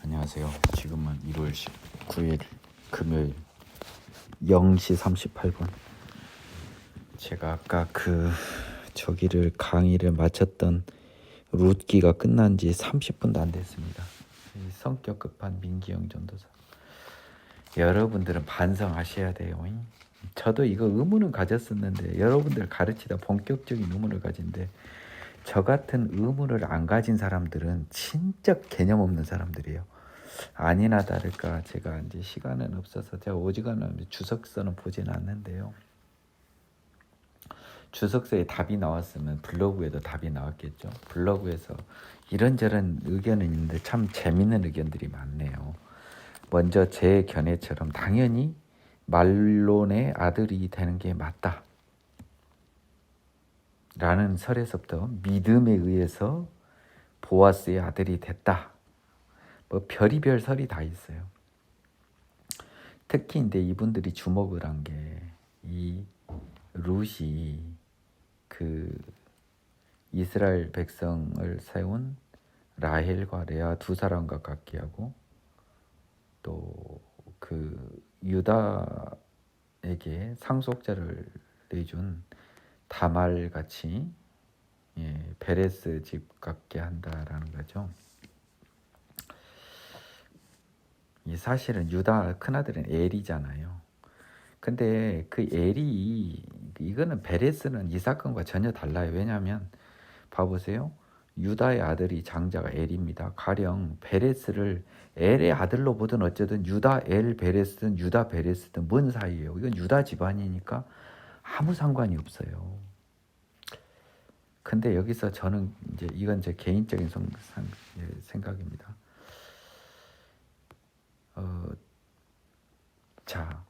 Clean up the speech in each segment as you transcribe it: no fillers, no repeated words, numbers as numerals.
안녕하세요. 지금은 1월 19일 금요일 0시 38분. 제가 아까 저기를 강의를 마쳤던 룻기가 끝난 지 30분도 안 됐습니다. 성격 급한 민기영 전도사. 여러분들은 반성하셔야 돼요. 저도 이거 의문은 가졌었는데 여러분들 가르치다 본격적인 의문을 가진데 저 같은 의문을 안 가진 사람들은 진짜 개념 없는 사람들이에요. 아니나 다를까 제가 이제 시간은 없어서 제가 오지간하면 주석서는 보지는 않는데요. 주석서에 답이 나왔으면 블로그에도 답이 나왔겠죠. 블로그에서 이런저런 의견은 있는데 참 재밌는 의견들이 많네요. 먼저 제 견해처럼 당연히 말론의 아들이 되는 게 맞다 라는 설에서부터 믿음에 의해서 보아스의 아들이 됐다. 뭐 별의별 설이 다 있어요. 특히 근데 이분들이 주목을 한 게 이 룻이 그 이스라엘 백성을 세운 라헬과 레아 두 사람과 같게 하고 또 그 유다에게 상속자를 내준 다말 같이 베레스 집 같게 한다라는 거죠. 이 사실은 유다 큰아들은 엘이잖아요. 근데 그 엘이 이거는 베레스는 이 사건과 전혀 달라요. 왜냐하면 봐보세요. 유다의 아들이 장자가 엘입니다. 가령 베레스를 엘의 아들로 보든 어쨌든 유다 엘 베레스든 유다 베레스든 뭔 사이예요. 이건 유다 집안이니까 아무 상관이 없어요. 근데 여기서 저는 이제 이건 제 개인적인 생각입니다. 자,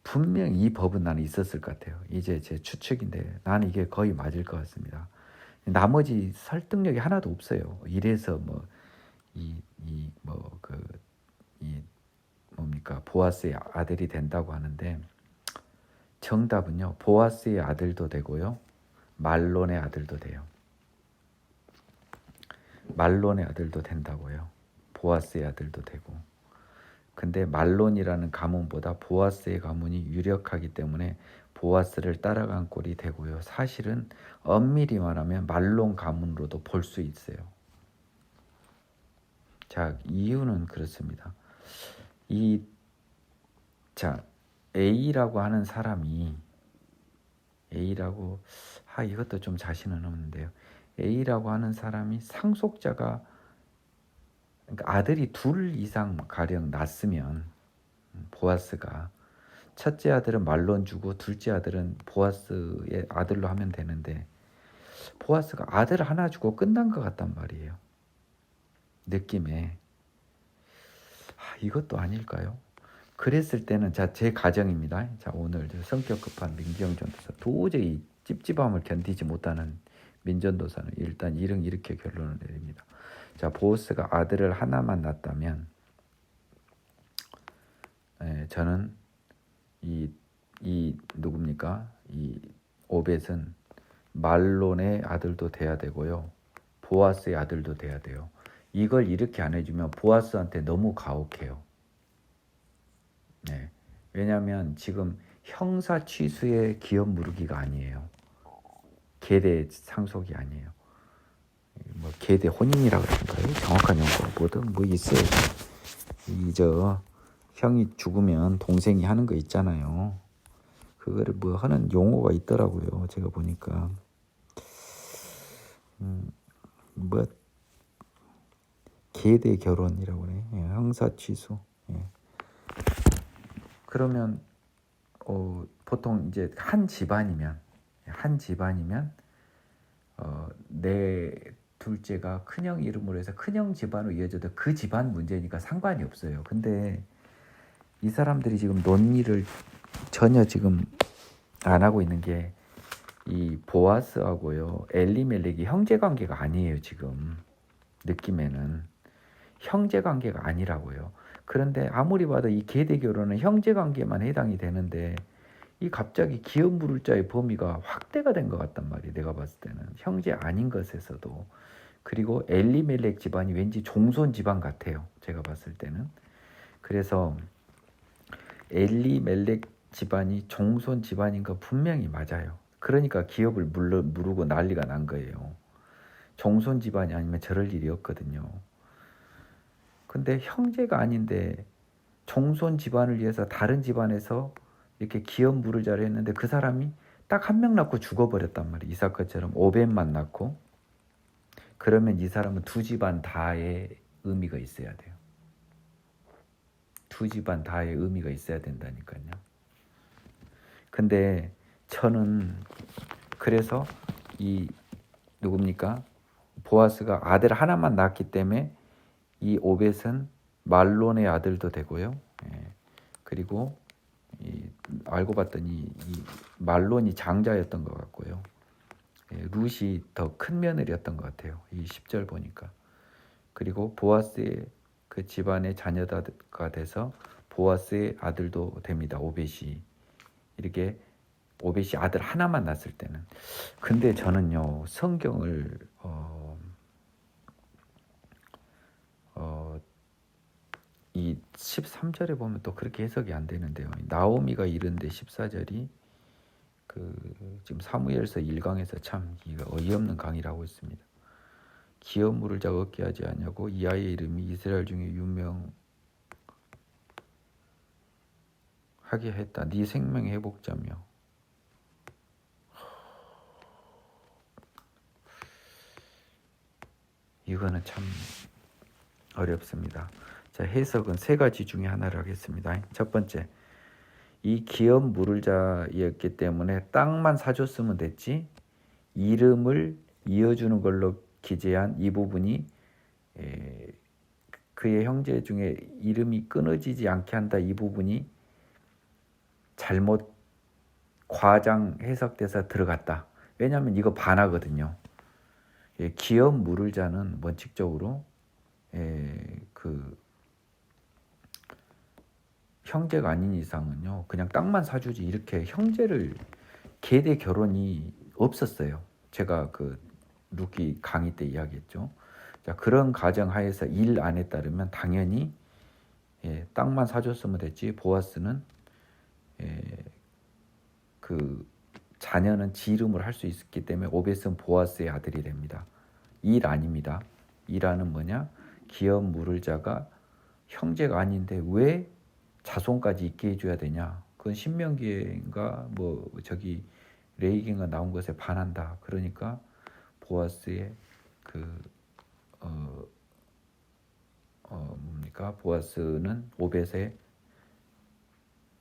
분명 이 법은 나는 있었을 것 같아요. 이제 제 추측인데 나는 이게 거의 맞을 것 같습니다. 나머지 설득력이 하나도 없어요. 이래서 뭡니까 보아스의 아들이 된다고 하는데 정답은요. 보아스의 아들도 되고요. 말론의 아들도 돼요. 말론의 아들도 된다고요. 보아스의 아들도 되고. 근데 말론이라는 가문보다 보아스의 가문이 유력하기 때문에 보아스를 따라간 꼴이 되고요. 사실은 엄밀히 말하면 말론 가문으로도 볼 수 있어요. 자, 이유는 그렇습니다. A라고 하는 사람이 이것도 좀 자신은 없는데요. A라고 하는 사람이 상속자가 그러니까 아들이 둘 이상 가령 낳았으면 보아스가 첫째 아들은 말론 주고 둘째 아들은 보아스의 아들로 하면 되는데 보아스가 아들 하나 주고 끝난 것 같단 말이에요. 느낌에 이것도 아닐까요? 그랬을 때는 제 가정입니다. 자, 오늘 성격 급한 민기영 전도사 도저히 찝찝함을 견디지 못하는 민전도사는 일단 이렇게 결론을 내립니다. 자, 보아스가 아들을 하나만 낳았다면 저는 이 누굽니까? 이 오벳은 말론의 아들도 돼야 되고요. 보아스의 아들도 돼야 돼요. 이걸 이렇게 안 해주면 보아스한테 너무 가혹해요. 네. 왜냐하면 지금 형사 취수의 기업 무르기가 아니에요. 계대 상속이 아니에요. 뭐 계대 혼인이라 그럴까요? 정확한 용어가 뭐든 뭐 있어요. 형이 죽으면 동생이 하는 거 있잖아요. 그거를 뭐 하는 용어가 있더라고요. 제가 보니까 뭐 계대 결혼이라고 그래. 형사 취수. 그러면 보통 이제 한 집안이면 내 둘째가 큰형 이름으로 해서 큰형 집안으로 이어져도 그 집안 문제니까 상관이 없어요. 근데 이 사람들이 지금 논의를 전혀 지금 안 하고 있는 게 이 보아스하고요 엘리멜렉이 형제 관계가 아니에요. 지금 느낌에는 형제 관계가 아니라고요. 그런데 아무리 봐도 이 계대 결혼은 형제 관계만 해당이 되는데 이 갑자기 기업 물을 자의 범위가 확대가 된 것 같단 말이에요. 내가 봤을 때는 형제 아닌 것에서도 그리고 엘리멜렉 집안이 왠지 종손 집안 같아요. 제가 봤을 때는. 그래서 엘리멜렉 집안이 종손 집안인 거 분명히 맞아요. 그러니까 기업을 무르고 난리가 난 거예요. 종손 집안이 아니면 저럴 일이 없거든요. 근데 형제가 아닌데 종손 집안을 위해서 다른 집안에서 이렇게 기업 무르자를 했는데 그 사람이 딱 한 명 낳고 죽어버렸단 말이에요. 이삭처럼 오벳만 낳고. 그러면 이 사람은 두 집안 다의 의미가 있어야 돼요. 두 집안 다의 의미가 있어야 된다니까요. 근데 저는 그래서 이 누굽니까? 보아스가 아들 하나만 낳았기 때문에 이 오벳은 말론의 아들도 되고요. 그리고 알고 봤더니 이 말론이 장자였던 것 같고요. 룻이 더 큰 며느리였던 것 같아요. 이 10절 보니까. 그리고 보아스의 그 집안의 자녀가 돼서 보아스의 아들도 됩니다. 오벳이. 이렇게 오벳이 아들 하나만 낳았을 때는. 근데 저는요 성경을 이 13절에 보면 또 그렇게 해석이 안 되는데요. 나오미가 이른데 14절이 지금 사무엘서 1강에서 참 어이없는 강의라고 있습니다. 기업 물을 자가 얻게 하지 않냐고 이 아이의 이름이 이스라엘 중에 유명하게 했다. 네 생명의 회복자며. 이거는 참 어렵습니다. 자, 해석은 세 가지 중에 하나를 하겠습니다. 첫 번째, 이 기업 물을 자였기 때문에 땅만 사줬으면 됐지 이름을 이어주는 걸로 기재한 이 부분이 그의 형제 중에 이름이 끊어지지 않게 한다. 이 부분이 잘못 과장 해석돼서 들어갔다. 왜냐하면 이거 반하거든요. 기업 물을 자는 원칙적으로 그 형제가 아닌 이상은요 그냥 땅만 사주지 이렇게 형제를 계대 결혼이 없었어요. 제가 그 루키 강의 때 이야기했죠. 자, 그런 가정 하에서 일 안 했다면 당연히 땅만 사줬으면 됐지 보아스는 그 자녀는 지 이름을 할 수 있었기 때문에 오벳은 보아스의 아들이 됩니다. 일 아닙니다. 일하는 뭐냐? 기업 물을 자가 형제가 아닌데 왜 자손까지 있게 해줘야 되냐? 그건 신명기인가 뭐 저기 레이기인가 나온 것에 반한다. 그러니까 보아스의 뭡니까? 보아스는 오벳의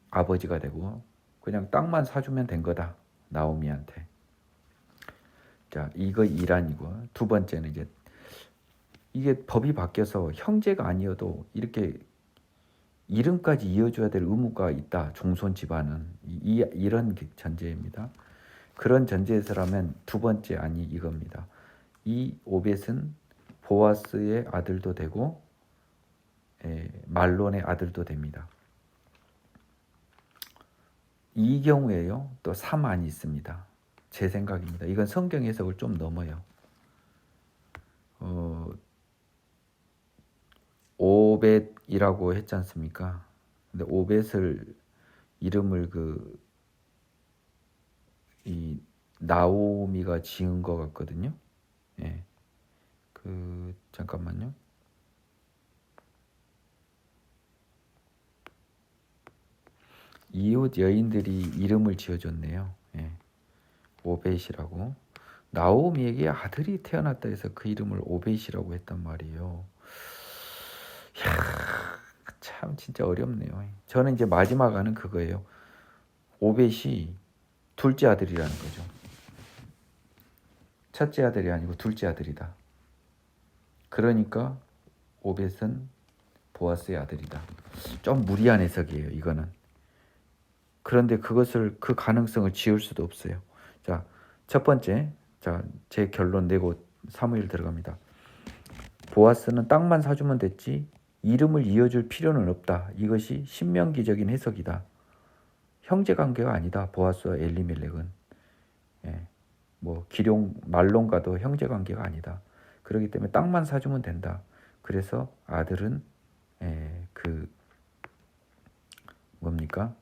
아버지가 되고 그냥 땅만 사주면 된 거다. 나오미한테. 자, 이거 일환이고 두 번째는 이제 이게 법이 바뀌어서 형제가 아니어도 이렇게 이름까지 이어줘야 될 의무가 있다. 종손 집안은 이런 전제입니다. 그런 전제에서라면 두 번째 아니 이겁니다. 이 오벳은 보아스의 아들도 되고 말론의 아들도 됩니다. 이 경우에요. 또 3안이 있습니다. 제 생각입니다. 이건 성경 해석을 좀 넘어요. 오벳이라고 했지 않습니까? 근데 오벳을 이름을 이 나오미가 지은 것 같거든요. 예. 잠깐만요. 이웃 여인들이 이름을 지어줬네요. 예. 오벳이라고. 나오미에게 아들이 태어났다 해서 그 이름을 오벳이라고 했단 말이에요. 이야, 참 진짜 어렵네요. 저는 이제 마지막 안은 그거예요. 오벳이 둘째 아들이라는 거죠. 첫째 아들이 아니고 둘째 아들이다. 그러니까 오벳은 보아스의 아들이다. 좀 무리한 해석이에요. 이거는. 그런데 그 가능성을 지울 수도 없어요. 자, 첫 번째, 제 결론 내고 사무엘 들어갑니다. 보아스는 땅만 사주면 됐지 이름을 이어줄 필요는 없다. 이것이 신명기적인 해석이다. 형제 관계가 아니다. 보아스와 엘리멜렉은 뭐 기룡 말론과도 형제 관계가 아니다. 그렇기 때문에 땅만 사주면 된다. 그래서 아들은 그 뭡니까?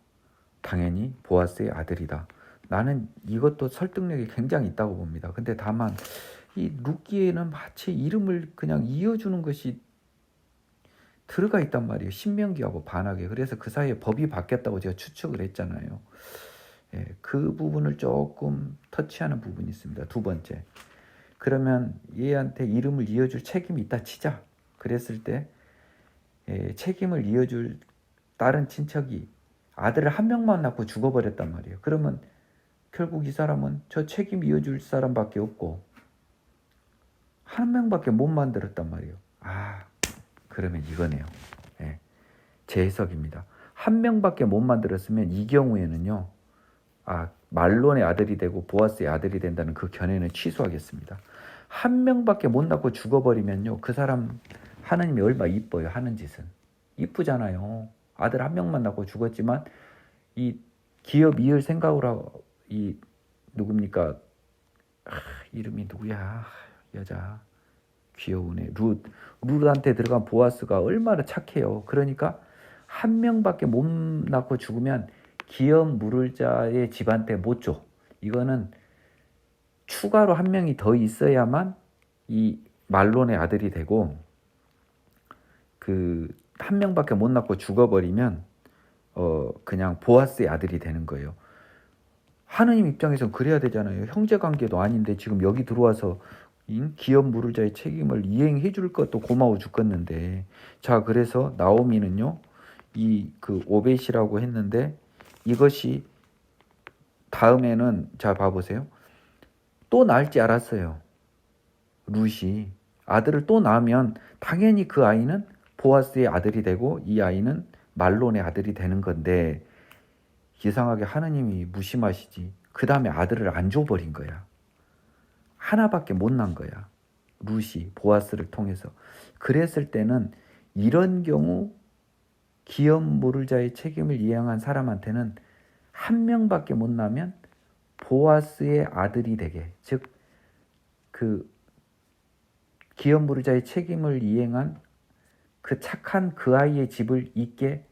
당연히 보아스의 아들이다. 나는 이것도 설득력이 굉장히 있다고 봅니다. 근데 다만 이 룻기에는 마치 이름을 그냥 이어주는 것이 들어가 있단 말이에요. 신명기하고 반하게. 그래서 그 사이에 법이 바뀌었다고 제가 추측을 했잖아요. 그 부분을 조금 터치하는 부분이 있습니다. 두 번째. 그러면 얘한테 이름을 이어줄 책임이 있다 치자. 그랬을 때 책임을 이어줄 다른 친척이 아들을 한 명만 낳고 죽어버렸단 말이에요. 그러면 결국 이 사람은 저 책임 이어줄 사람밖에 없고 한 명밖에 못 만들었단 말이에요. 그러면 이거네요. 제 해석입니다. 한 명밖에 못 만들었으면 이 경우에는요. 말론의 아들이 되고 보아스의 아들이 된다는 그 견해는 취소하겠습니다. 한 명밖에 못 낳고 죽어버리면요. 그 사람 하느님이 얼마나 이뻐요. 하는 짓은. 이쁘잖아요. 아들 한 명만 낳고 죽었지만 이 기업 이을 생각으로 이 누굽니까? 이름이 누구야? 여자 귀여우네. 룻한테 들어간 보아스가 얼마나 착해요. 그러니까 한 명밖에 못 낳고 죽으면 기업 물을 자의 집한테 못 줘. 이거는 추가로 한 명이 더 있어야만 이 말론의 아들이 되고 그 한 명밖에 못 낳고 죽어버리면 그냥 보아스의 아들이 되는 거예요. 하느님 입장에서는 그래야 되잖아요. 형제관계도 아닌데 지금 여기 들어와서 기업 물을 자의 책임을 이행해 줄 것도 고마워 죽겠는데. 자, 그래서 나오미는요. 이 그 오벳이라고 했는데 이것이 다음에는 자 봐보세요. 또 낳을지 알았어요. 룻이 아들을 또 낳으면 당연히 그 아이는 보아스의 아들이 되고 이 아이는 말론의 아들이 되는 건데 이상하게 하느님이 무심하시지. 그 다음에 아들을 안 줘버린 거야. 하나밖에 못 낳은 거야. 룻이 보아스를 통해서. 그랬을 때는 이런 경우 기업 물을 자의 책임을 이행한 사람한테는 한 명밖에 못 낳으면 보아스의 아들이 되게, 즉 그 기업 물을 자의 책임을 이행한 그 착한 그 아이의 집을 잇게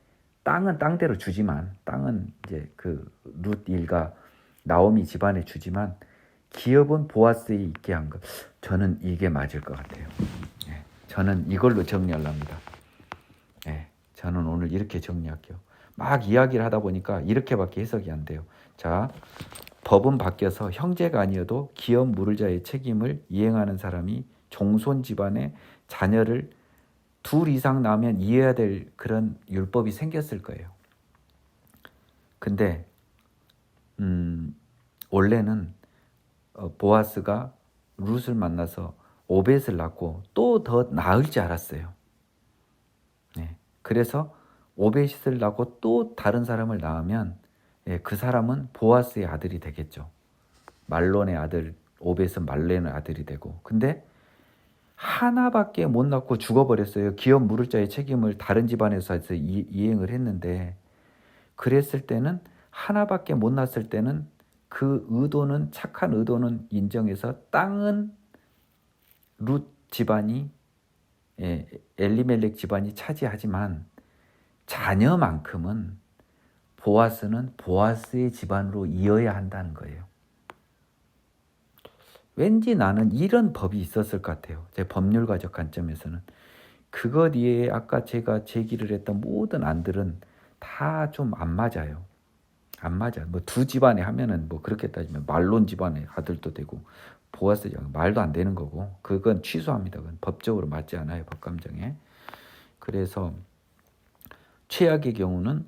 땅은 땅대로 주지만, 땅은 이제 그 룻 일가 나오미 집안에 주지만 기업은 보아스에 있게 한 것. 저는 이게 맞을 것 같아요. 저는 이걸로 정리하랍니다. 저는 오늘 이렇게 정리할게요. 막 이야기를 하다 보니까 이렇게밖에 해석이 안 돼요. 자, 법은 바뀌어서 형제가 아니어도 기업 물을 자의 책임을 이행하는 사람이 종손 집안의 자녀를 둘 이상 낳으면 이해해야 될 그런 율법이 생겼을 거예요. 근데 원래는 보아스가 룻을 만나서 오벳을 낳고 또 더 낳을지 알았어요. 그래서 오벳을 낳고 또 다른 사람을 낳으면 그 사람은 보아스의 아들이 되겠죠. 말론의 아들, 오벳은 말론의 아들이 되고. 근데 하나밖에 못 낳고 죽어버렸어요. 기업 물을 자의 책임을 다른 집안에서 이행을 했는데, 그랬을 때는 하나밖에 못 낳았을 때는 그 의도는, 착한 의도는 인정해서 땅은 룻 집안이, 엘리멜렉 집안이 차지하지만 자녀만큼은 보아스는 보아스의 집안으로 이어야 한다는 거예요. 왠지 나는 이런 법이 있었을 것 같아요. 제 법률가적 관점에서는. 그것 이외에 아까 제가 제기를 했던 모든 안들은 다 좀 안 맞아요. 안 맞아. 뭐 두 집안에 하면은 뭐 그렇게 따지면 말론 집안의 아들도 되고 보아스 집안 말도 안 되는 거고, 그건 취소합니다. 그건 법적으로 맞지 않아요. 법감정에. 그래서 최악의 경우는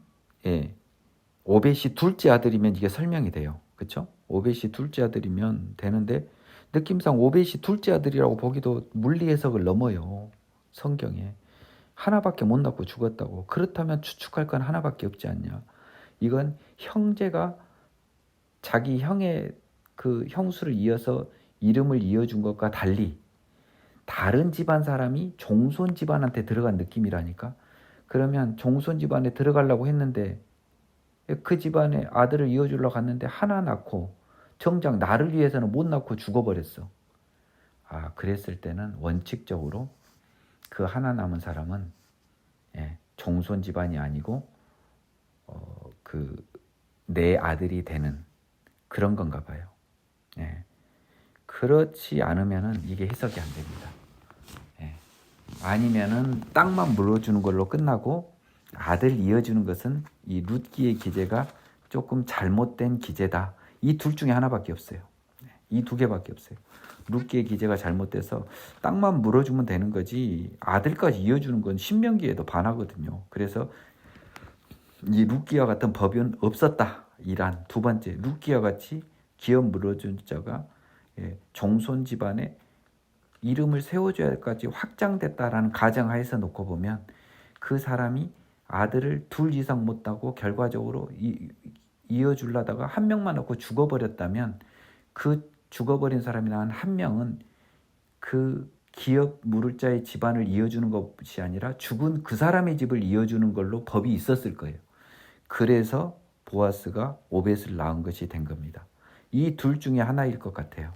오벳이 둘째 아들이면 이게 설명이 돼요. 그렇죠? 오벳이 둘째 아들이면 되는데 느낌상 오벳이 둘째 아들이라고 보기도 물리 해석을 넘어요. 성경에. 하나밖에 못 낳고 죽었다고. 그렇다면 추측할 건 하나밖에 없지 않냐. 이건 형제가 자기 형의 그 형수를 이어서 이름을 이어준 것과 달리 다른 집안 사람이 종손 집안한테 들어간 느낌이라니까. 그러면 종손 집안에 들어가려고 했는데 그 집안에 아들을 이어주려고 갔는데 하나 낳고 정작 나를 위해서는 못 낳고 죽어버렸어. 그랬을 때는 원칙적으로 그 하나 남은 사람은 종손 집안이 아니고 그 내 아들이 되는 그런 건가 봐요. 그렇지 않으면은 이게 해석이 안 됩니다. 아니면은 땅만 물어주는 걸로 끝나고 아들 이어주는 것은 이 룻기의 기제가 조금 잘못된 기제다. 이 둘 중에 하나밖에 없어요. 이 두 개밖에 없어요. 룻기의 기제가 잘못돼서 땅만 물어주면 되는 거지 아들까지 이어주는 건 신명기에도 반하거든요. 그래서 이 룻기와 같은 법은 없었다. 이란 두 번째, 룻기와 같이 기업 물어준 자가 종손 집안에 이름을 세워줘야 할 것까지 확장됐다라는 가정하에서 놓고 보면 그 사람이 아들을 둘 이상 못 따고 결과적으로 이어주려다가 한 명만 얻고 죽어버렸다면 그 죽어버린 사람이 낳은 한 명은 그 기업 물을 자의 집안을 이어주는 것이 아니라 죽은 그 사람의 집을 이어주는 걸로 법이 있었을 거예요. 그래서 보아스가 오벳을 낳은 것이 된 겁니다. 이 둘 중에 하나일 것 같아요.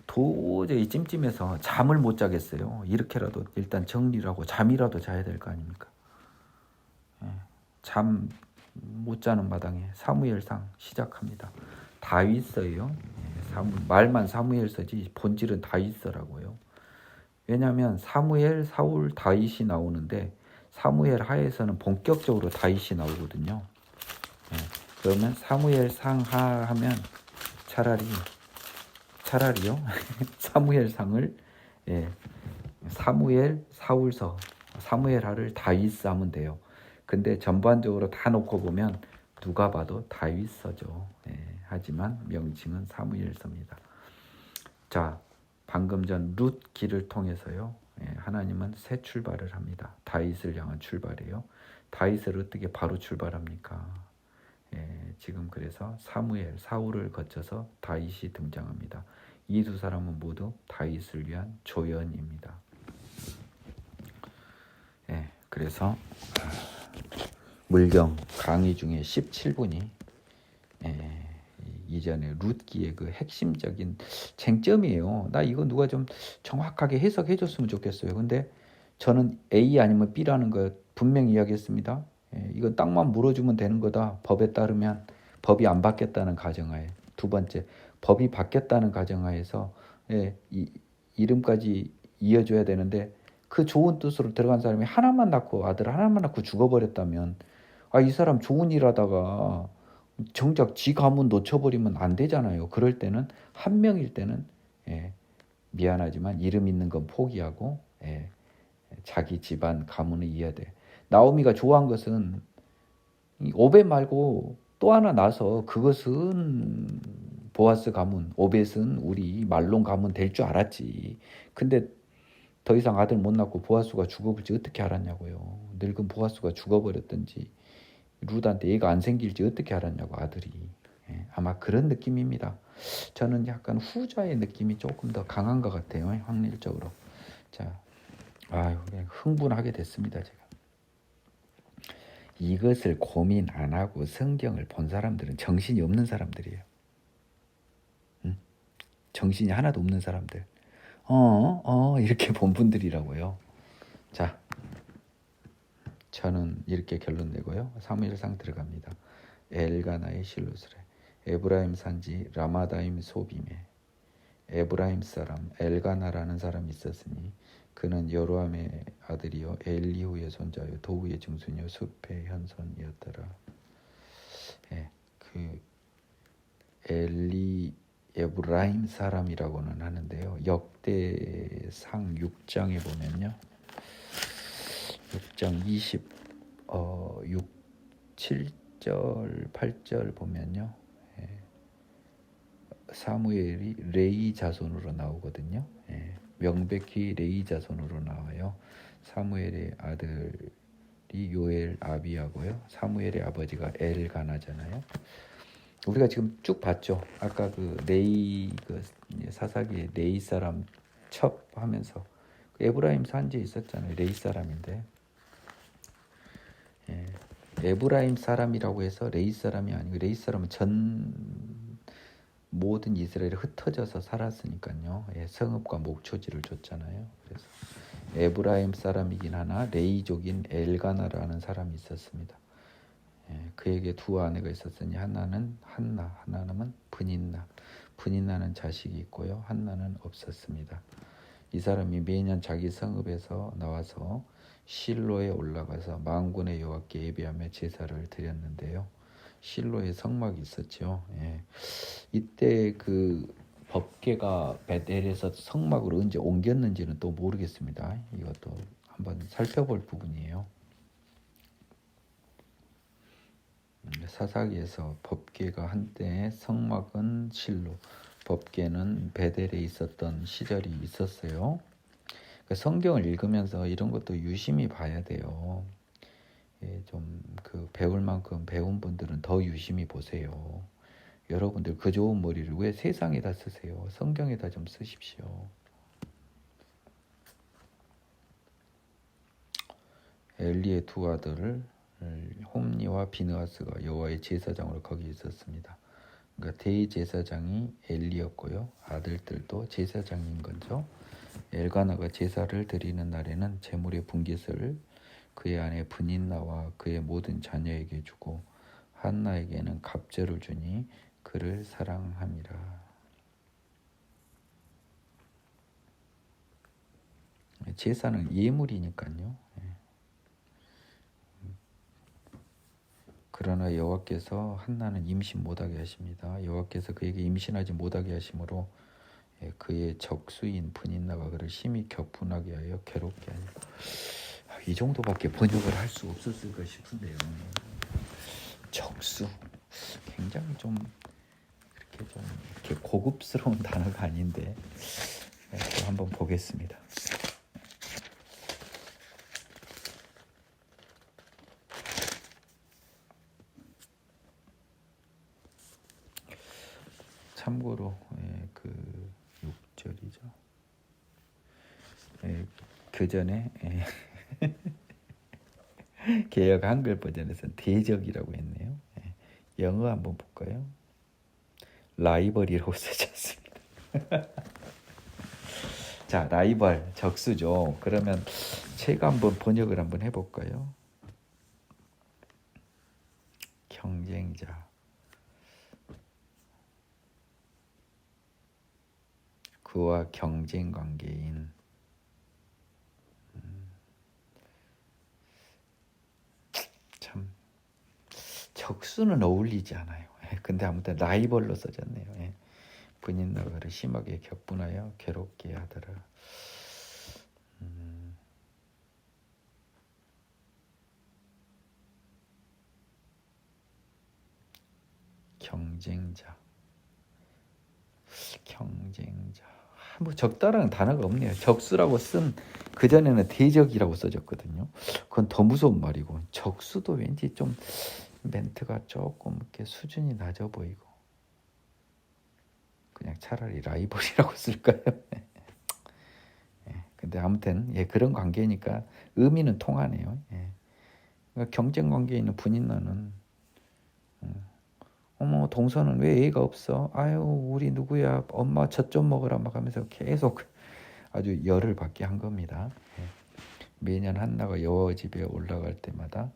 도저히 찜찜해서 잠을 못 자겠어요. 이렇게라도 일단 정리를 하고 잠이라도 자야 될 거 아닙니까? 잠 못 자는 마당에 사무엘상 시작합니다. 다윗서예요. 말만 사무엘서지 본질은 다윗서라고요. 왜냐하면 사무엘, 사울, 다윗이 나오는데 사무엘 하에서는 본격적으로 다윗이 나오거든요. 그러면 사무엘상 하 하면 차라리요 사무엘상을 사무엘, 사울서, 사무엘하를 다윗서 하면 돼요. 근데 전반적으로 다 놓고 보면 누가 봐도 다윗서죠. 하지만 명칭은 사무엘서입니다. 자, 방금 전 룻기를 통해서요. 하나님은 새 출발을 합니다. 다윗을 향한 출발이에요. 다윗을 어떻게 바로 출발합니까? 지금 그래서 사무엘, 사울을 거쳐서 다윗이 등장합니다. 이 두 사람은 모두 다윗을 위한 조연입니다. 그래서 물경 강의 중에 17분이 이전에 룻기의 그 핵심적인 쟁점이에요. 나 이거 누가 좀 정확하게 해석해 줬으면 좋겠어요. 근데 저는 A 아니면 B라는 거 분명히 이야기했습니다. 이건 땅만 물어주면 되는 거다. 법에 따르면 법이 안 바뀌었다는 가정하에. 두 번째, 법이 바뀌었다는 가정하에서 이름까지 이어줘야 되는데 그 좋은 뜻으로 들어간 사람이 하나만 낳고 아들 하나만 낳고 죽어버렸다면 이 사람 좋은 일 하다가 정작 지 가문 놓쳐버리면 안 되잖아요. 그럴 때는 한 명일 때는 미안하지만 이름 있는 건 포기하고 자기 집안 가문을 이어야 돼. 나오미가 좋아한 것은 오벳 말고 또 하나 나서 그것은 보아스 가문, 오벳은 우리 말론 가문 될 줄 알았지. 근데 더 이상 아들 못 낳고 보아스가 죽어버릴지 어떻게 알았냐고요. 늙은 보아스가 죽어버렸든지 룻한테 애가 안 생길지 어떻게 알았냐고 아들이. 아마 그런 느낌입니다. 저는 약간 후자의 느낌이 조금 더 강한 것 같아요. 확률적으로. 자, 흥분하게 됐습니다. 제가. 이것을 고민 안 하고 성경을 본 사람들은 정신이 없는 사람들이에요. 정신이 하나도 없는 사람들. 이렇게 본 분들이라고요. 자, 저는 이렇게 결론 내고요. 사무엘상 들어갑니다. 엘가나의 실루스레 에브라임 산지 라마다임 소빔에 에브라임 사람 엘가나라는 사람이 있었으니 그는 여로함의 아들이요 엘리후의 손자요 도우의 증손이요 숲의 현손이었더라. 그 에브라임 사람이라고는 하는데요. 역대상 6장에 보면요. 6장 7절 8절 보면요. 사무엘이 레이 자손으로 나오거든요. 명백히 레이 자손으로 나와요. 사무엘의 아들이 요엘 아비야고요. 사무엘의 아버지가 엘가나잖아요. 우리가 지금 쭉 봤죠. 아까 그 레이 사사기 레이 사람 첩 하면서 에브라임 산지에 있었잖아요. 레이 사람인데 에브라임 사람이라고 해서 레이 사람이 아니고 레이 사람은 모든 이스라엘이 흩어져서 살았으니까요. 예, 성읍과 목초지를 줬잖아요. 그래서 에브라임 사람이긴 하나 레이족인 엘가나라는 사람이 있었습니다. 예, 그에게 두 아내가 있었으니 하나는 한나, 하나는 브닌나. 브닌나는 자식이 있고요. 한나는 없었습니다. 이 사람이 매년 자기 성읍에서 나와서 실로에 올라가서 만군의 여호와께 예배하며 제사를 드렸는데요. 실로에 성막이 있었죠. 예. 이때 그 법궤가 베델에서 성막으로 언제 옮겼는지는 또 모르겠습니다. 이것도 한번 살펴볼 부분이에요. 사사기에서 법궤가 한때 성막은 실로, 법궤는 베델에 있었던 시절이 있었어요. 성경을 읽으면서 이런 것도 유심히 봐야 돼요. 예, 좀 그 배울 만큼 배운 분들은 더 유심히 보세요. 여러분들 그 좋은 머리를 왜 세상에다 쓰세요? 성경에다 좀 쓰십시오. 엘리의 두 아들 홈니와 비느하스가 여호와의 제사장으로 거기 있었습니다. 그러니까 대제사장이 엘리였고요. 아들들도 제사장인 거죠. 엘가나가 제사를 드리는 날에는 제물의 분깃을 그의 아내 브닌나와 그의 모든 자녀에게 주고 한나에게는 갑절을 주니 그를 사랑함이라. 제사는 예물이니까요. 그러나 여호와께서 한나는 임신 못하게 하십니다. 여호와께서 그에게 임신하지 못하게 하심으로 그의 적수인 브닌나가 그를 심히 격분하게 하여 괴롭게 하니라. 이 정도밖에 번역을 할 수 없었을까 싶은데요. 적수 굉장히 좀 이렇게 고급스러운 단어가 아닌데 또 한번 보겠습니다. 참고로 그 6절이죠. 교전에 개역 한글 버전에서는 대적이라고 했네요. 영어 한번 볼까요? 라이벌이라고 쓰지 않습니다. 자, 라이벌 적수죠. 그러면 제가 한번 번역을 한번 해볼까요? 경쟁자. 그와 경쟁 관계인. 참 적수는 어울리지 않아요. 근데 아무튼 라이벌로 써졌네요. 브닌나가 그를 심하게 격분하여 괴롭게 하더라. 경쟁자. 뭐 적다라는 단어가 없네요. 적수라고 쓴 그전에는 대적이라고 써졌거든요. 그건 더 무서운 말이고, 적수도 왠지 좀 멘트가 조금 이렇게 수준이 낮아 보이고, 그냥 차라리 라이벌이라고 쓸까요? 근데 아무튼 그런 관계니까 의미는 통하네요. 그러니까 경쟁 관계에 있는 분인나는 어머 동서는 왜 애가 없어? 아유 우리 누구야? 엄마 젖 좀 먹으라 막 하면서 계속 아주 열을 받게 한 겁니다. 매년 한나가 여호와 집에 올라갈 때마다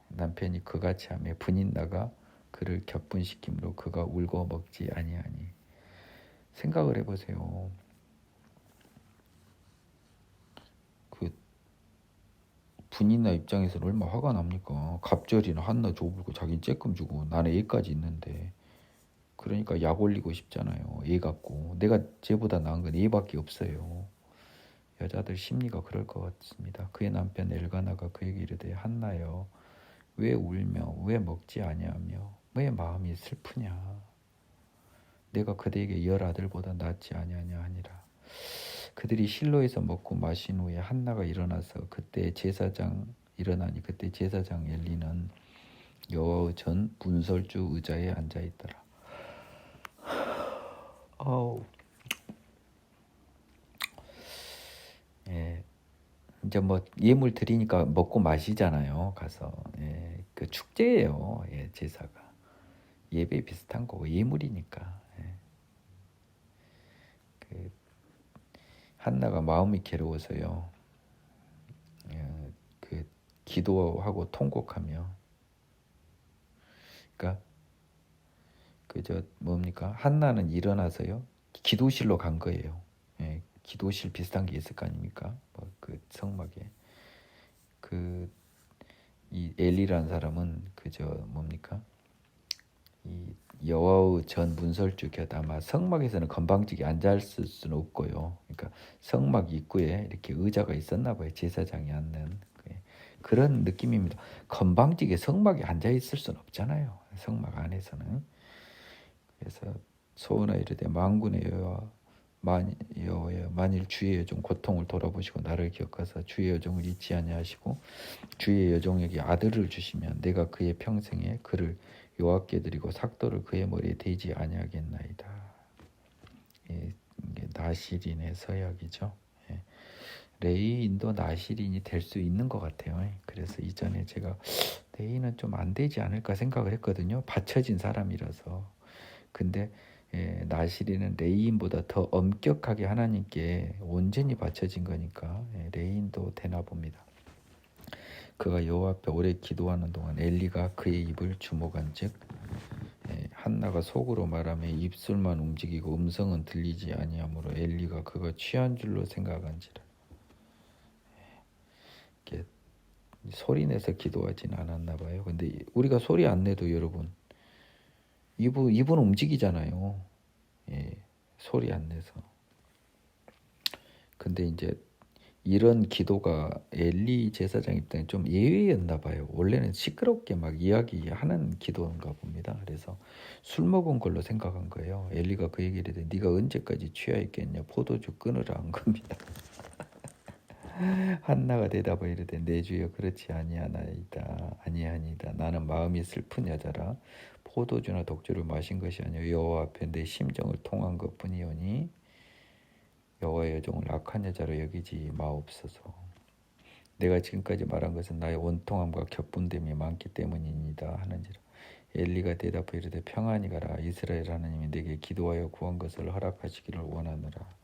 남편이 그같이 하며 분인나가 그를 격분시키므로 그가 울고 먹지 아니하니. 생각을 해보세요. 그 분인나 입장에서는 얼마나 화가 납니까? 갑절이나 한나 줘불고 자기는 쬐끔 주고 나는 애까지 있는데, 그러니까 약 올리고 싶잖아요. 애 갖고. 내가 쟤보다 나은 건 애밖에 없어요. 여자들 심리가 그럴 것 같습니다. 그의 남편 엘가나가 그에게 이르되 한나여 왜 울며 왜 먹지 아니하며 왜 마음이 슬프냐? 내가 그대에게 10아들보다 낫지 아니하냐 하니라. 그들이 실로에서 먹고 마신 후에 한나가 일어나서 그때 제사장 엘리는 여호와 전 분설주 의자에 앉아 있더라. 이제 뭐 예물 드리니까 먹고 마시잖아요. 가서 그 축제예요. 제사가. 예배 비슷한 거고 예물이니까. 그 한나가 마음이 괴로워서요. 그 기도하고 통곡하며, 그러니까 그저 뭡니까? 한나는 일어나서요. 기도실로 간 거예요. 기도실 비슷한 게 있을 거 아닙니까? 뭐 그 성막에 그 이 엘리라는 사람은 그저 뭡니까? 이 여호와의 전 문설주 곁 아마 성막에서는 건방지게 앉아 있을 수는 없고요. 그러니까 성막 입구에 이렇게 의자가 있었나 봐요. 제사장이 앉는 그런 느낌입니다. 건방지게 성막에 앉아 있을 수는 없잖아요. 성막 안에서는. 그래서 소원하 이르되 만군의 여호와 만일 주의 여종 고통을 돌아보시고 나를 기억하사 주의 여종을 잊지 아니하시고 주의 여종에게 아들을 주시면 내가 그의 평생에 그를 여호와께 드리고 삭도를 그의 머리에 대지 아니하겠나이다. 이게 나실인의 서약이죠. 레이인도 나실인이 될 수 있는 것 같아요. 그래서 이전에 제가 레이는 좀 안 되지 않을까 생각을 했거든요. 받쳐진 사람이라서. 근데 나실인은 레이인보다 더 엄격하게 하나님께 온전히 바쳐진 거니까 레이인도 되나 봅니다. 그가 여호와 앞에 오래 기도하는 동안 엘리가 그의 입을 주목한즉 한나가 속으로 말하며 입술만 움직이고 음성은 들리지 아니하므로 엘리가 그가 취한 줄로 생각한지라. 이렇게 소리 내서 기도하진 않았나 봐요. 근데 우리가 소리 안 내도 여러분 입은 움직이잖아요. 소리 안 내서. 근데 이제 이런 기도가 엘리 제사장 입장에 좀 예외였나 봐요. 원래는 시끄럽게 막 이야기하는 기도인가 봅니다. 그래서 술 먹은 걸로 생각한 거예요. 엘리가 그 얘기를 했더니 네가 언제까지 취하 있겠냐, 포도주 끊으라 한 겁니다. 한나가 대답을 이르되 내 주여 그렇지 아니하니이다. 나는 마음이 슬픈 여자라 포도주나 독주를 마신 것이 아니요 여호와 앞에 내 심정을 통한 것뿐이오니 여호와의 여종을 악한 여자로 여기지 마옵소서. 내가 지금까지 말한 것은 나의 원통함과 격분됨이 많기 때문이니이다 하는지라. 엘리가 대답하여 이르되 평안히 가라. 이스라엘 하나님이 내게 기도하여 구한 것을 허락하시기를 원하노라.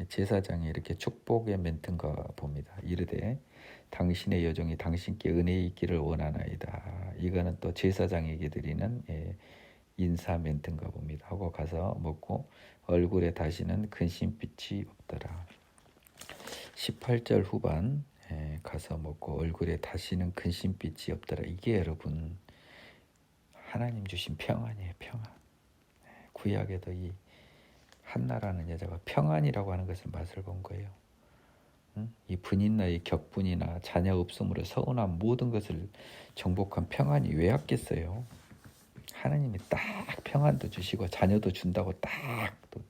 제사장이 이렇게 축복의 멘트인가 봅니다. 이르되 당신의 여종이 당신께 은혜에 있기를 원하나이다. 이거는 또 제사장에게 드리는 인사 멘트인가 봅니다. 하고 가서 먹고 얼굴에 다시는 근심빛이 없더라. 18절 후반 가서 먹고 얼굴에 다시는 근심빛이 없더라. 이게 여러분 하나님 주신 평안이에요. 평안. 구약에도 이 한나라는 여자가 평안이라고 하는 것을 맛을 본 거예요. 이 분인나의 격분이나 자녀 없음으로 서운한 모든 것을 정복한 평안이 왜 없겠어요? 하나님이 딱 평안도 주시고 자녀도 준다고 딱 또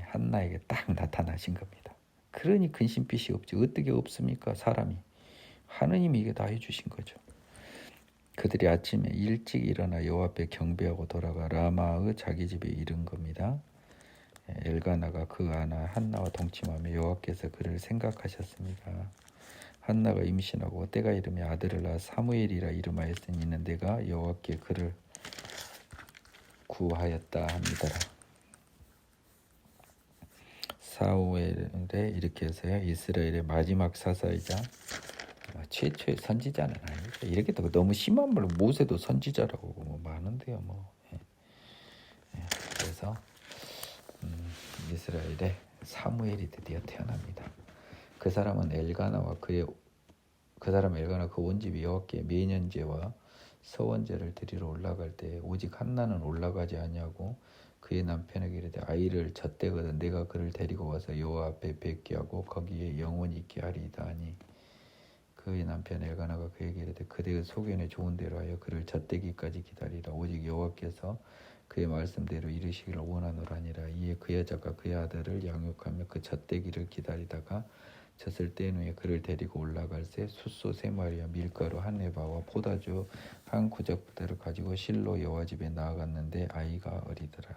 한나에게 딱 나타나신 겁니다. 그러니 근심빛이 없지. 어떻게 없습니까? 사람이. 하느님이 이게 다 해주신 거죠. 그들이 아침에 일찍 일어나 여호와 앞에 경배하고 돌아가 라마의 자기 집에 이른 겁니다. 엘가나가 그 아나 한나와 동침하며 여호와께서 그를 생각하셨습니다. 한나가 임신하고 때가 이르며 아들을 낳아 사무엘이라 이름하였으니 이는 내가 여호와께 그를 구하였다 합니다. 사무엘에 이렇게 해서요. 이스라엘의 마지막 사사이자 최초의 선지자는 아니죠. 이렇게 또 너무 심한 말로 모세도 선지자라고 뭐 많은데요. 그래서 이스라엘의 사무엘이 드디어 태어납니다. 그 사람은 엘가나 그 온 집이 여호와께 매년제와 서원제를 드리러 올라갈 때 오직 한나는 올라가지 아니하고 그의 남편에게 이르되 아이를 젖대거든 내가 그를 데리고 와서 여호와 앞에 뵙게 하고 거기에 영원히 있게 하리이다 하니 그의 남편 엘가나가 그에게 이르되 그대의 소견에 좋은 대로 하여 그를 젖대기까지 기다리라. 오직 여호와께서 그의 말씀대로 이르시기를 원하노라니라. 이에 그 여자가 그의 아들을 양육하며 그 젖대기를 기다리다가 젖을 뗀 후에 그를 데리고 올라갈새 숫소 3마리와 밀가루 한 에바와 포도주 한 구적부대를 가지고 실로 여호와 집에 나아갔는데 아이가 어리더라.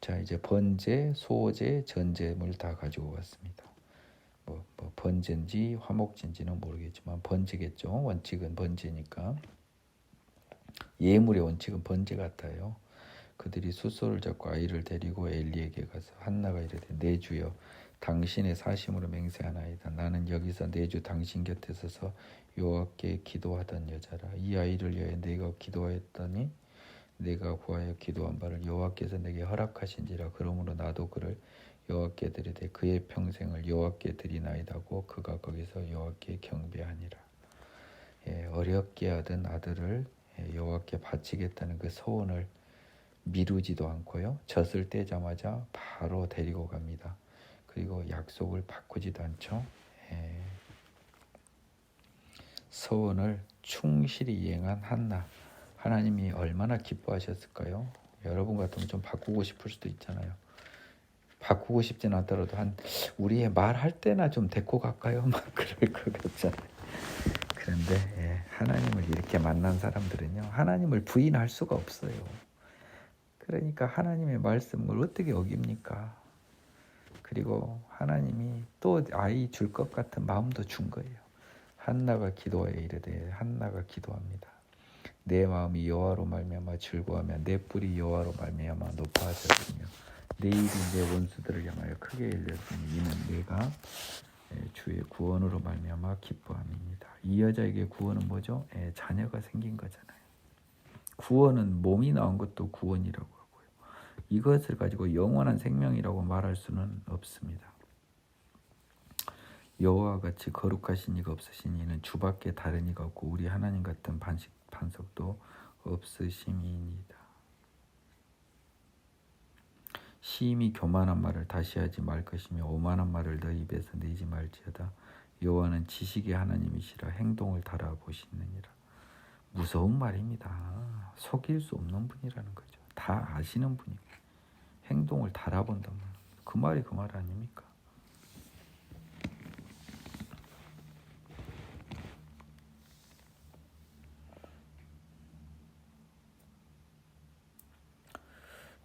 자, 이제 번제, 소제, 전제물 다 가지고 왔습니다. 뭐 번제인지 화목제인지는 모르겠지만 번제겠죠. 원칙은 번제니까. 예물의 원칙은 번제 같아요. 그들이 숫소를 잡고 아이를 데리고 엘리에게 가서 한나가 이르되 내 주여 당신의 사심으로 맹세하나이다. 나는 여기서 내 주 당신 곁에 서서 여호와께 기도하던 여자라. 이 아이를 위하여 내가 기도하였더니 내가 구하여 기도한 바를 여호와께서 내게 허락하신지라. 그러므로 나도 그를 여호와께 드리되 그의 평생을 여호와께 드리나이다고 그가 거기서 여호와께 경배하니라. 어렵게 얻은 아들을 여호와께 바치겠다는 그 소원을 미루지도 않고요. 젖을 떼자마자 바로 데리고 갑니다. 그리고 약속을 바꾸지도 않죠. 소원을 충실히 이행한 한나. 하나님이 얼마나 기뻐하셨을까요? 여러분 같으면 좀 바꾸고 싶을 수도 있잖아요. 바꾸고 싶진 않더라도 우리의 말할 때나 좀 데리고 갈까요? 막 그럴 것 같잖아요. 그런데 하나님을 이렇게 만난 사람들은요, 하나님을 부인할 수가 없어요. 그러니까 하나님의 말씀을 어떻게 어깁니까? 그리고 하나님이 또 아이 줄 것 같은 마음도 준 거예요. 한나가 기도하여 이르되 한나가 기도합니다. 내 마음이 여호와로 말미암아 즐거워하며 내 뿔이 여호와로 말미암아 높아졌으며 내 입이 내 원수들을 향하여 크게 열렸으니 이는 내가 주의 구원으로 말미암아 기뻐함입니다. 이 여자에게 구원은 뭐죠? 자녀가 생긴 거잖아요. 구원은 몸이 나온 것도 구원이라고 하고요. 이것을 가지고 영원한 생명이라고 말할 수는 없습니다. 여호와 같이 거룩하신 이가 없으신 이는 주밖에 다른 이가 없고 우리 하나님 같은 반석도 없으심이니이다. 시임이 교만한 말을 다시 하지 말 것이며 오만한 말을 너희 입에서 내지 말지어다. 여호와는 지식의 하나님이시라 행동을 달아보시느니라. 무서운 말입니다. 속일 수 없는 분이라는 거죠. 다 아시는 분이고 행동을 달아본다면 그 말이 그 말 아닙니까?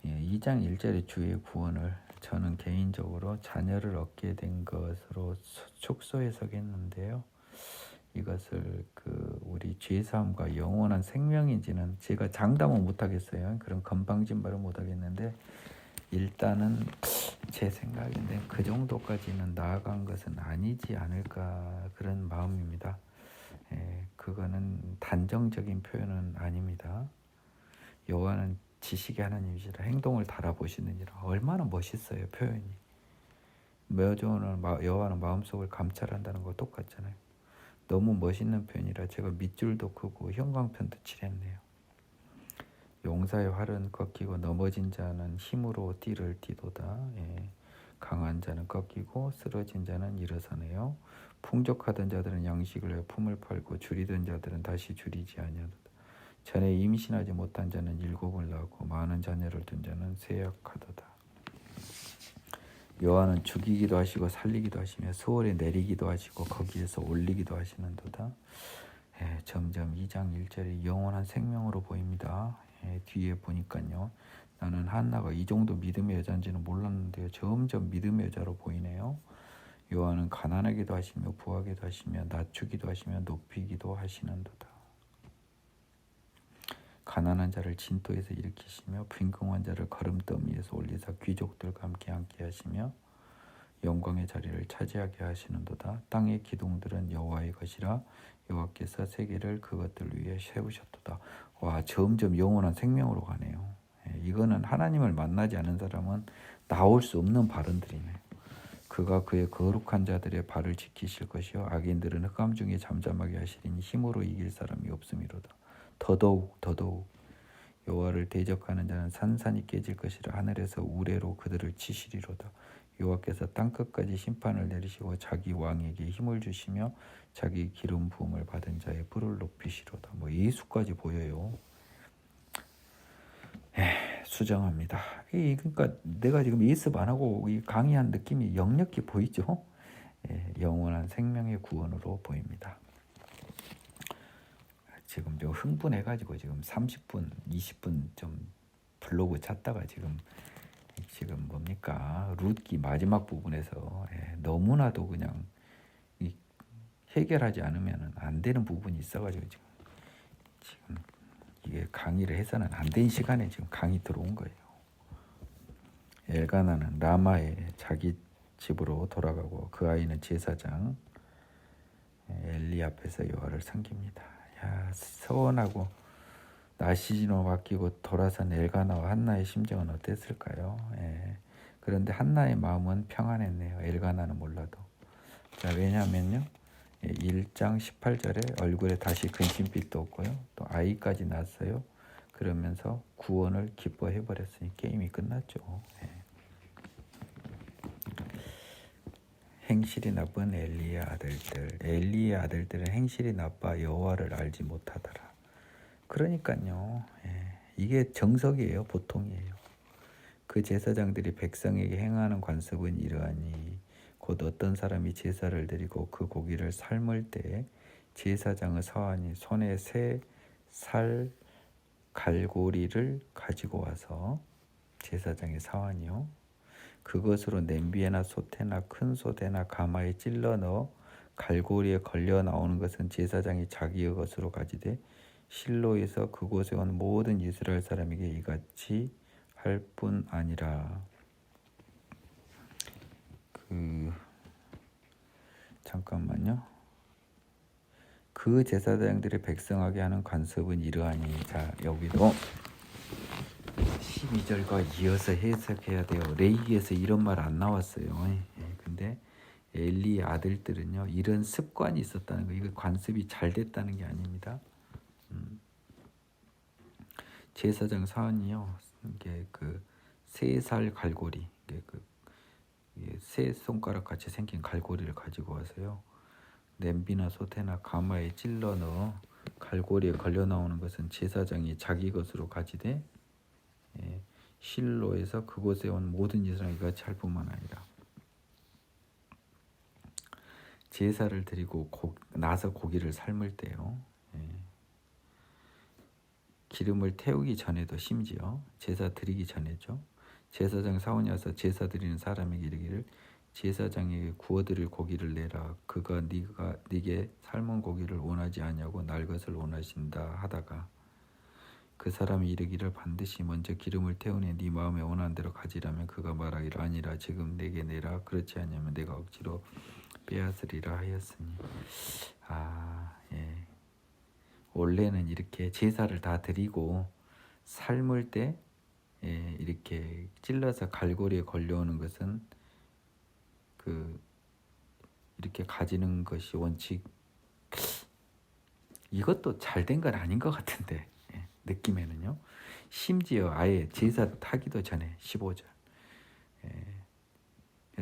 예, 2장 1절의 주의 구원을 저는 개인적으로 자녀를 얻게 된 것으로 축소 해석했는데요. 이것을 우리 죄사함과 영원한 생명인지는 제가 장담은 못하겠어요. 그런 건방진말을 못하겠는데 일단은 제 생각인데 그 정도까지는 나아간 것은 아니지 않을까 그런 마음입니다. 그거는 단정적인 표현은 아닙니다. 여호와는 지식의 하나님이시라 행동을 달아보시느니라. 얼마나 멋있어요 표현이. 여호와는 마음속을 감찰한다는 거 똑같잖아요. 너무 멋있는 표현이라 제가 밑줄도 크고 형광펜도 칠했네요. 용사의 활은 꺾이고 넘어진 자는 힘으로 띠를 띠도다. 강한 자는 꺾이고 쓰러진 자는 일어서네요. 풍족하던 자들은 양식을 내 품을 팔고 줄이던 자들은 다시 줄이지 아니하도다. 전에 임신하지 못한 자는 7을 낳고 많은 자녀를 둔 자는 쇠약하도다. 여호와는 죽이기도 하시고 살리기도 하시며 수월에 내리기도 하시고 거기에서 올리기도 하시는도다. 점점 2장 1절이 영원한 생명으로 보입니다. 뒤에 보니까요. 나는 한나가 이 정도 믿음의 여자인지는 몰랐는데요. 점점 믿음의 여자로 보이네요. 여호와는 가난하기도 하시며 부하기도 하시며 낮추기도 하시며 높이기도 하시는도다. 가난한 자를 진토에서 일으키시며 빈궁한 자를 거름더미에서 올리사 귀족들과 함께 앉게 하시며 영광의 자리를 차지하게 하시는도다. 땅의 기둥들은 여호와의 것이라 여호와께서 세계를 그것들 위에 세우셨도다. 와, 점점 영원한 생명으로 가네요. 이거는 하나님을 만나지 않은 사람은 나올 수 없는 발언들이네요. 그가 그의 거룩한 자들의 발을 지키실 것이요 악인들은 흑암 중에 잠잠하게 하시리니 힘으로 이길 사람이 없음이로다. 더더욱 여호와를 대적하는 자는 산산이 깨질 것이라 하늘에서 우레로 그들을 치시리로다. 여호와께서 땅끝까지 심판을 내리시고 자기 왕에게 힘을 주시며 자기 기름 부음을 받은 자의 뿔을 높이시로다. 예수까지 보여요. 수정합니다. 그러니까 내가 지금 예습 안 하고 강의한 느낌이 역력히 보이죠. 영원한 생명의 구원으로 보입니다. 지금 좀 흥분해가지고 지금 30분, 20분 좀 블로그 찾다가 지금 뭡니까? 룻기 마지막 부분에서 너무나도 그냥 해결하지 않으면 안 되는 부분이 있어가지고 지금 이게 강의를 해서는 안 된 시간에 지금 강의 들어온 거예요. 엘가나는 라마의 자기 집으로 돌아가고 그 아이는 제사장 엘리 앞에서 여호와를 섬깁니다. 야, 서원하고 나시지로 맡기고 돌아선 엘가나와 한나의 심정은 어땠을까요? 예. 그런데 한나의 마음은 평안했네요. 엘가나는 몰라도. 자, 왜냐하면요. 1장 18절에 얼굴에 다시 근심빛도 없고요. 또 아이까지 낳았어요. 그러면서 구원을 기뻐해 버렸으니 게임이 끝났죠. 예. 행실이 나쁜 엘리의 아들들. 엘리의 아들들은 행실이 나빠 여호와를 알지 못하더라. 그러니까요. 예. 이게 정석이에요. 보통이에요. 그 제사장들이 백성에게 행하는 관습은 이러하니 곧 어떤 사람이 제사를 드리고 그 고기를 삶을 때 제사장의 사환이 손에 새 살 갈고리를 가지고 와서 제사장의 사환이요. 그것으로 냄비에나 솥에나 큰 솥에나 가마에 찔러 넣어 갈고리에 걸려 나오는 것은 제사장이 자기의 것으로 가지되 실로에서 그곳에 온 모든 이스라엘 사람에게 이같이 할 뿐 아니라. 잠깐만요. 그 제사장들이 백성하게 하는 관습은 이러하니. 자, 여기도 12절과 이어서 해석해야 돼요. 레위기에서 이런 말 안 나왔어요. 근데 엘리의 아들들은요, 이런 습관이 있었다는 거. 이거 관습이 잘 됐다는 게 아닙니다. 제사장 사원이요, 이게 그 세 살 갈고리, 이게 그 세 손가락 같이 생긴 갈고리를 가지고 와서요, 냄비나 솥에나 가마에 찔러 넣어 갈고리에 걸려 나오는 것은 제사장이 자기 것으로 가지되 실로에서 그곳에 온 모든 이스라엘이 같이 할 뿐만 아니라. 제사를 드리고 나서 고기를 삶을 때요, 기름을 태우기 전에도, 심지어 제사 드리기 전에죠, 제사장 사원이 와서 제사 드리는 사람에게 이르기를 제사장에게 구워드릴 고기를 내라. 그가 네게 삶은 고기를 원하지 아니하고 날 것을 원하신다 하다가 그 사람이 이르기를 반드시 먼저 기름을 태우니 네 마음에 원하는 대로 가지라면 그가 말하기를 아니라 지금 내게 내라. 그렇지 않으면 내가 억지로 빼앗으리라 하였으니. 원래는 이렇게 제사를 다 드리고 삶을 때 이렇게 찔러서 갈고리에 걸려오는 것은 이렇게 가지는 것이 원칙. 이것도 잘 된 건 아닌 것 같은데, 느낌에는요. 심지어 아예 제사 타기도 전에 15절,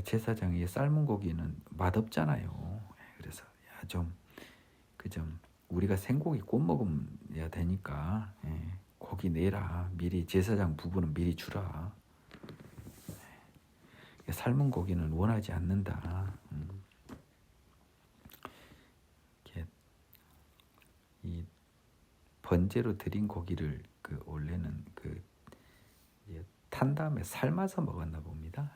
제사장이 삶은 고기는 맛없잖아요. 그래서 좀 우리가 생고기 구워 먹어야 되니까 고기 내라. 미리 제사장 부부는 미리 주라. 삶은 고기는 원하지 않는다. 이 번제로 드린 고기를 원래는 탄 다음에 삶아서 먹었나 봅니다.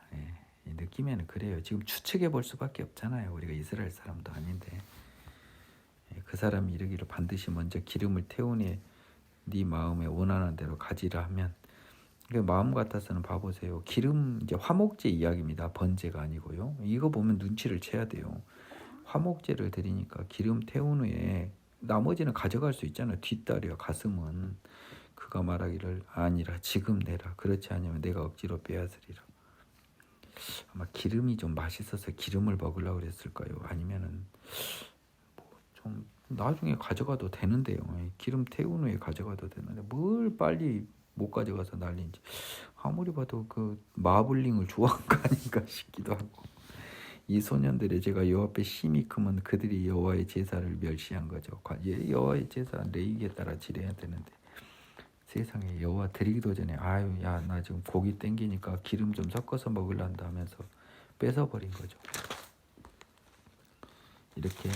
느낌에는 그래요. 지금 추측해 볼 수밖에 없잖아요. 우리가 이스라엘 사람도 아닌데. 그 사람이 이르기를 반드시 먼저 기름을 태우니 네 마음에 원하는 대로 가지라 하면, 마음 같아서는 봐보세요. 기름, 이제 화목제 이야기입니다. 번제가 아니고요. 이거 보면 눈치를 채야 돼요. 화목제를 드리니까 기름 태운 후에 나머지는 가져갈 수 있잖아요. 뒷다리와 가슴은. 그가 말하기를 아니라 지금 내라. 그렇지 않으면 내가 억지로 빼앗으리라. 아마 기름이 좀 맛있어서 기름을 먹으려고 그랬을까요? 아니면은 좀 나중에 가져가도 되는데요. 기름 태운 후에 가져가도 되는데 뭘 빨리 못 가져가서 난리인지. 아무리 봐도 마블링을 좋아한 거 아닌가 싶기도 하고. 이 소년들의 죄가 여호와 앞에 심히 크면 그들이 여호와의 제사를 멸시한 거죠. 여호와의 제사 레위기에 따라 지내야 되는데 세상에 여호와 드리기도 전에 야 나 지금 고기 땡기니까 기름 좀 섞어서 먹으란다 하면서 뺏어버린 거죠. 이렇게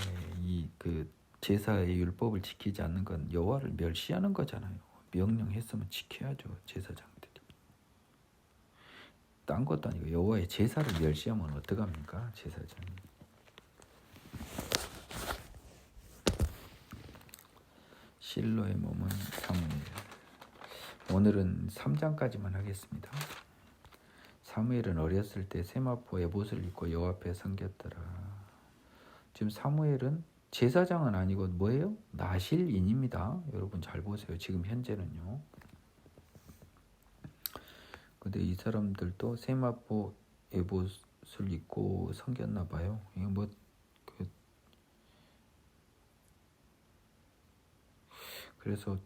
제사의 율법을 지키지 않는 건 여호와를 멸시하는 거잖아요. 명령했으면 지켜야죠. 제사장들이. 딴 것도 아니고 여호와의 제사를 멸시하면 어떡합니까? 제사장이. 실로의 몸은 사무엘. 오늘은 3장까지만 하겠습니다. 사무엘은 어렸을 때 세마포 에봇을 입고 여호와 앞에 섬겼더라. 지금 사무엘은 제사장은 아니고 뭐예요? 나실인입니다. 여러분 잘 보세요. 지금 현재는요. 근데 이 사람들도 세마포 에봇을 입고 섬겼나 봐요. 이거 뭐 그래서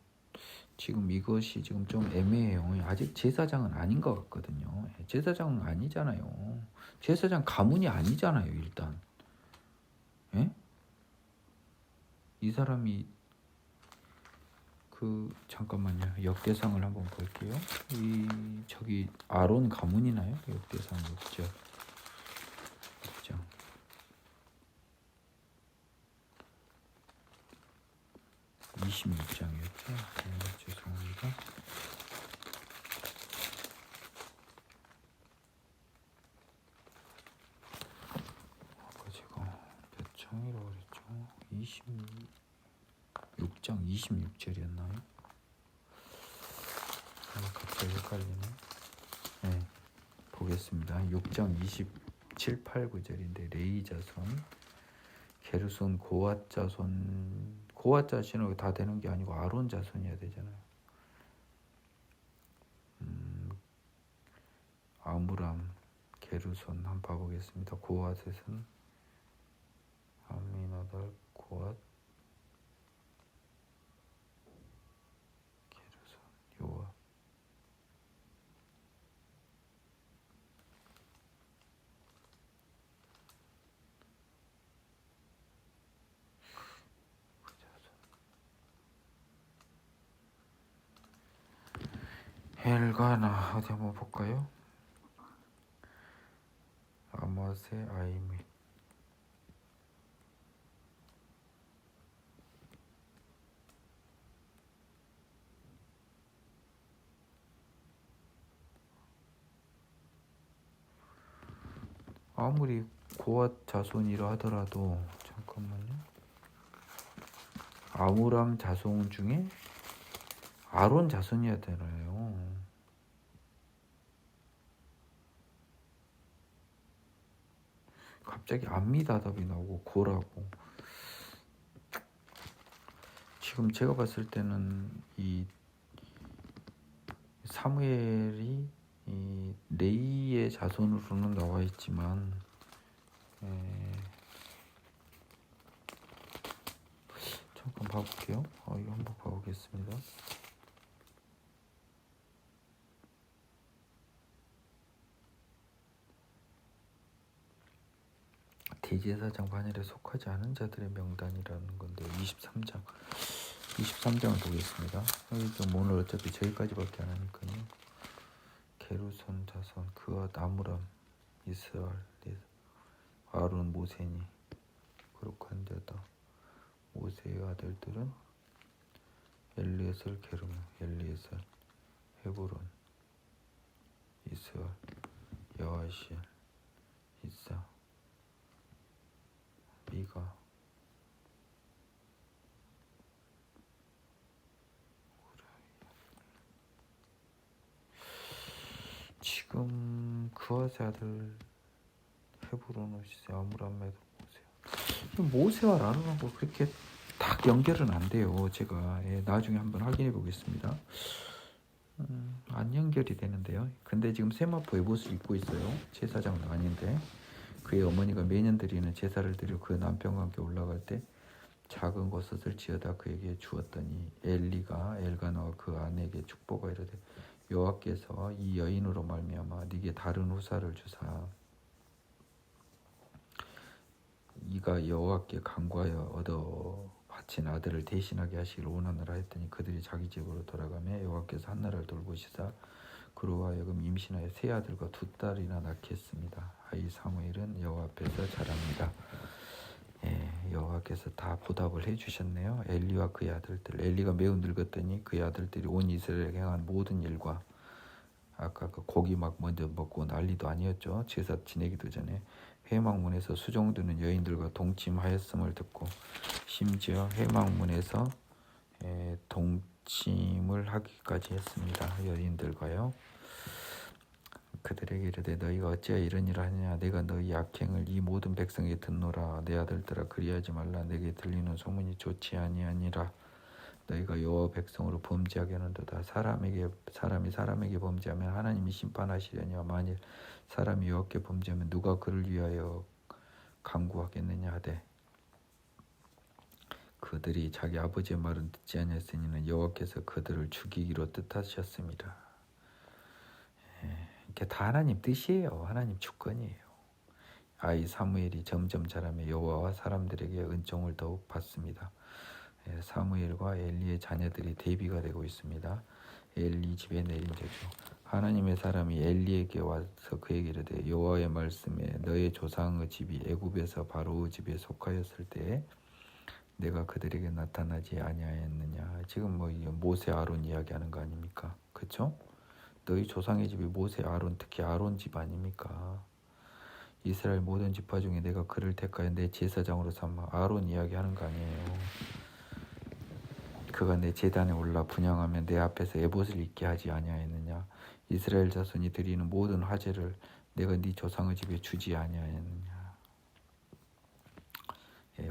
지금 이것이 지금 좀 애매해요. 아직 제사장은 아닌 것 같거든요. 제사장은 아니잖아요. 제사장 가문이 아니잖아요. 일단 예? 이 사람이 잠깐만요. 역대상을 한번 볼게요. 저기 아론 가문이나요? 역대상 6장 26장이었죠. 죄송합니다. 아까 제가 몇 장이라고 그랬죠? 26장 26절이었나요? 갑자기 헷갈리네. 네, 보겠습니다. 6장 27, 8, 9절인데 레위 자손, 게르손, 고앗 자손, 고앗 자손이 다 되는 게 아니고 아론 자손이어야 되잖아요. 아므람, 게르손 한번 봐보겠습니다. 고앗에서는 아미나답, 고앗, 게르손, 요압. 엘가나 어디 한번 볼까요? 아마세, 아이미. 아무리 고앗 자손이라 하더라도 잠깐만요. 아므람 자손 중에 아론 자손이어야 되나요? 갑자기 암미다답이 나오고 고라고. 지금 제가 봤을 때는 이 사무엘이 이 레이의 자손으로는 나와 있지만 잠깐 봐볼게요. 이거 한번 봐보겠습니다. 대제사장 반열에 속하지 않은 자들의 명단이라는 건데 23장을 보겠습니다. 오늘 어차피 저기까지밖에 안 하니까요. 게르손 자손 그와 아므람, 이스라엘, 아론, 모세니 그렇고 한데다 모세의 아들들은 엘리에셀, 게르모, 엘리에셀, 헤브론, 이스라엘, 여아시엘, 이사, 미가, 지금 그와의 아들 헤브론, 오시세, 아므람메도 모세와 아론하고 그렇게 딱 연결은 안 돼요. 제가 나중에 한번 확인해 보겠습니다. 안 연결이 되는데요. 근데 지금 세마포 에봇을 입고 있어요. 제사장도 아닌데 그의 어머니가 매년 드리는 제사를 드려 그 남편과 함께 올라갈 때 작은 것을 지어다 그에게 주었더니 엘리가 엘가나와 그 아내에게 축복하 이르되 여호와께서 이 여인으로 말미암아 네게 다른 후사를 주사 이가 여호와께 간구하여 얻어 바친 아들을 대신하게 하시기를 원하노라 했더니 그들이 자기 집으로 돌아가며 여호와께서 한나라를 돌보시사 그로 하여금 임신하여 세 아들과 두 딸이나 낳게 했습니다. 아이 사무엘은 여호와 앞에서 자랍니다. 여호와께서 다 보답을 해주셨네요. 엘리와 그의 아들들. 엘리가 매우 늙었더니 그의 아들들이 온 이스라엘에 행한 모든 일과 아까 그 고기 막 먼저 먹고 난리도 아니었죠. 제사 지내기도 전에 회막문에서 수종드는 여인들과 동침하였음을 듣고 심지어 회막문에서 동침을 하기까지 했습니다. 여인들과요. 그들에게 이르되 너희가 어찌하여 이런 일을 하느냐 내가 너희 악행을 이 모든 백성에게 듣노라. 내 아들들아 그리하지 말라. 내게 들리는 소문이 좋지 아니하니라. 너희가 여호와 백성으로 범죄하게 하는도다. 사람이 사람에게 범죄하면 하나님이 심판하시려니와 만일 사람이 여호와께 범죄하면 누가 그를 위하여 간구하겠느냐 하되 그들이 자기 아버지의 말은 듣지 아니하였으니 여호와께서 그들을 죽이기로 뜻하셨습니다. 이게 다 하나님 뜻이에요. 하나님 주권이에요. 아이 사무엘이 점점 자라며 여호와와 사람들에게 은총을 더욱 받습니다. 사무엘과 엘리의 자녀들이 대비가 되고 있습니다. 엘리 집에 내린 저주. 하나님의 사람이 엘리에게 와서 그에게 이르되 여호와의 말씀에 너의 조상의 집이 애굽에서 바로의 집에 속하였을 때에 내가 그들에게 나타나지 아니하였느냐. 지금 모세 아론 이야기하는 거 아닙니까? 그렇죠? 너희 조상의 집이 모세 아론 특히 아론 집 아닙니까? 이스라엘 모든 지파 중에 내가 그를 택하여 내 제사장으로 삼아 아론 이야기하는 거 아니에요. 그가 내 제단에 올라 분향하면 내 앞에서 에봇을 입게 하지 아니하였느냐. 이스라엘 자손이 드리는 모든 화제를 내가 네 조상의 집에 주지 아니하였느냐.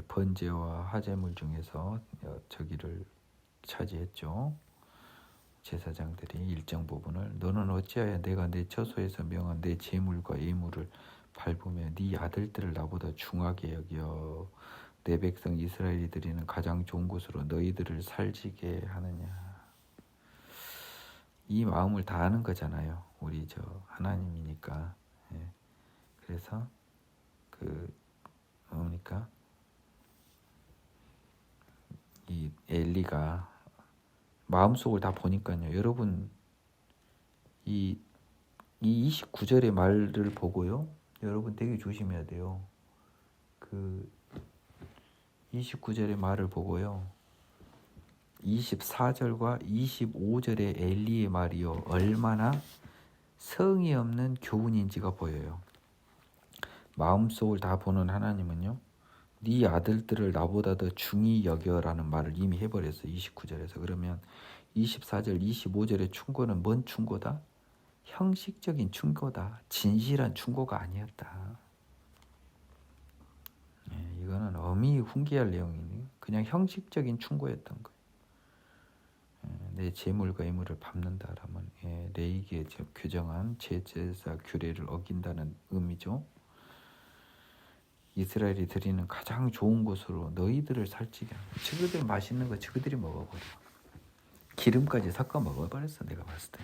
번제와 화제물 중에서 저기를 차지했죠. 제사장들이 일정 부분을 너는 어찌하여 내가 내 처소에서 명한 내 제물과 예물을 밟으며 네 아들들을 나보다 중하게 여겨 내 백성 이스라엘이 드리는 가장 좋은 곳으로 너희들을 살지게 하느냐. 이 마음을 다 아는 거잖아요. 우리 저 하나님이니까. 그래서 뭡니까? 이 엘리가 마음속을 다 보니까요. 여러분 이 29절의 말을 보고요. 여러분 되게 조심해야 돼요. 그 29절의 말을 보고요. 24절과 25절의 엘리의 말이요. 얼마나 성의 없는 교훈인지가 보여요. 마음속을 다 보는 하나님은요. 네 아들들을 나보다 더 중히 여겨라는 말을 이미 해버렸어요. 29절에서. 그러면 24절, 25절의 충고는 뭔 충고다? 형식적인 충고다. 진실한 충고가 아니었다. 이거는 엄히 훈계할 내용이니 그냥 형식적인 충고였던 거예요. 내 재물과 예물을 밟는다라면 레이기에 규정한 제사 규례를 어긴다는 의미죠. 이스라엘이 드리는 가장 좋은 곳으로 너희들을 살찌게 하는. 저그들 맛있는 거 저그들이 먹어버려. 기름까지 섞어 먹어버렸어. 내가 봤을 때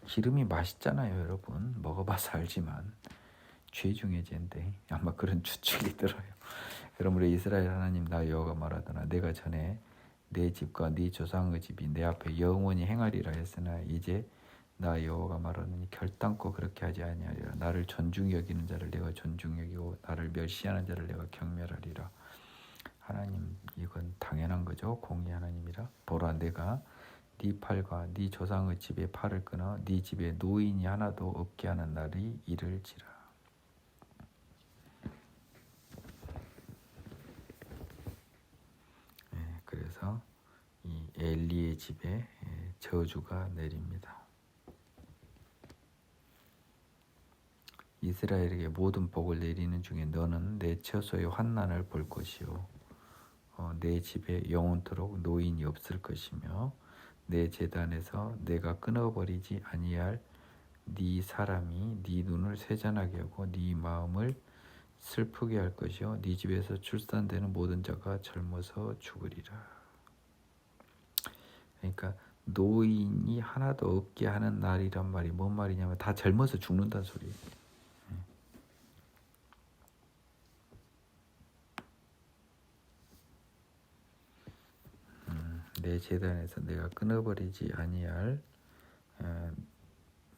기름이 맛있잖아요. 여러분 먹어봐서 알지만 죄 중에 죄인데 아마 그런 추측이 들어요. 그러므로 이스라엘 하나님 나 여호와가 말하더나 내가 전에 내 집과 네 조상의 집이 내 앞에 영원히 행하리라 했으나 이제 나 여호와가 말하노니 결단코 그렇게 하지 아니하리라. 나를 존중히 여기는 자를 내가 존중히 여기고 나를 멸시하는 자를 내가 경멸하리라. 하나님 이건 당연한 거죠. 공의 하나님이라. 보라 내가 네 팔과 네 조상의 집의 팔을 끊어 네 집에 노인이 하나도 없게 하는 날이 이를지라. 그래서 이 엘리의 집에 저주가 내립니다. 이스라엘에게 모든 복을 내리는 중에 너는 내 처소의 환난을 볼 것이요 내 집에 영원토록 노인이 없을 것이며 내 제단에서 내가 끊어버리지 아니할 네 사람이 네 눈을 세잔하게 하고 네 마음을 슬프게 할 것이요 네 집에서 출산되는 모든 자가 젊어서 죽으리라. 그러니까 노인이 하나도 없게 하는 날이란 말이 뭔 말이냐면 다 젊어서 죽는다는 소리예요. 내 제단에서 내가 끊어버리지 아니할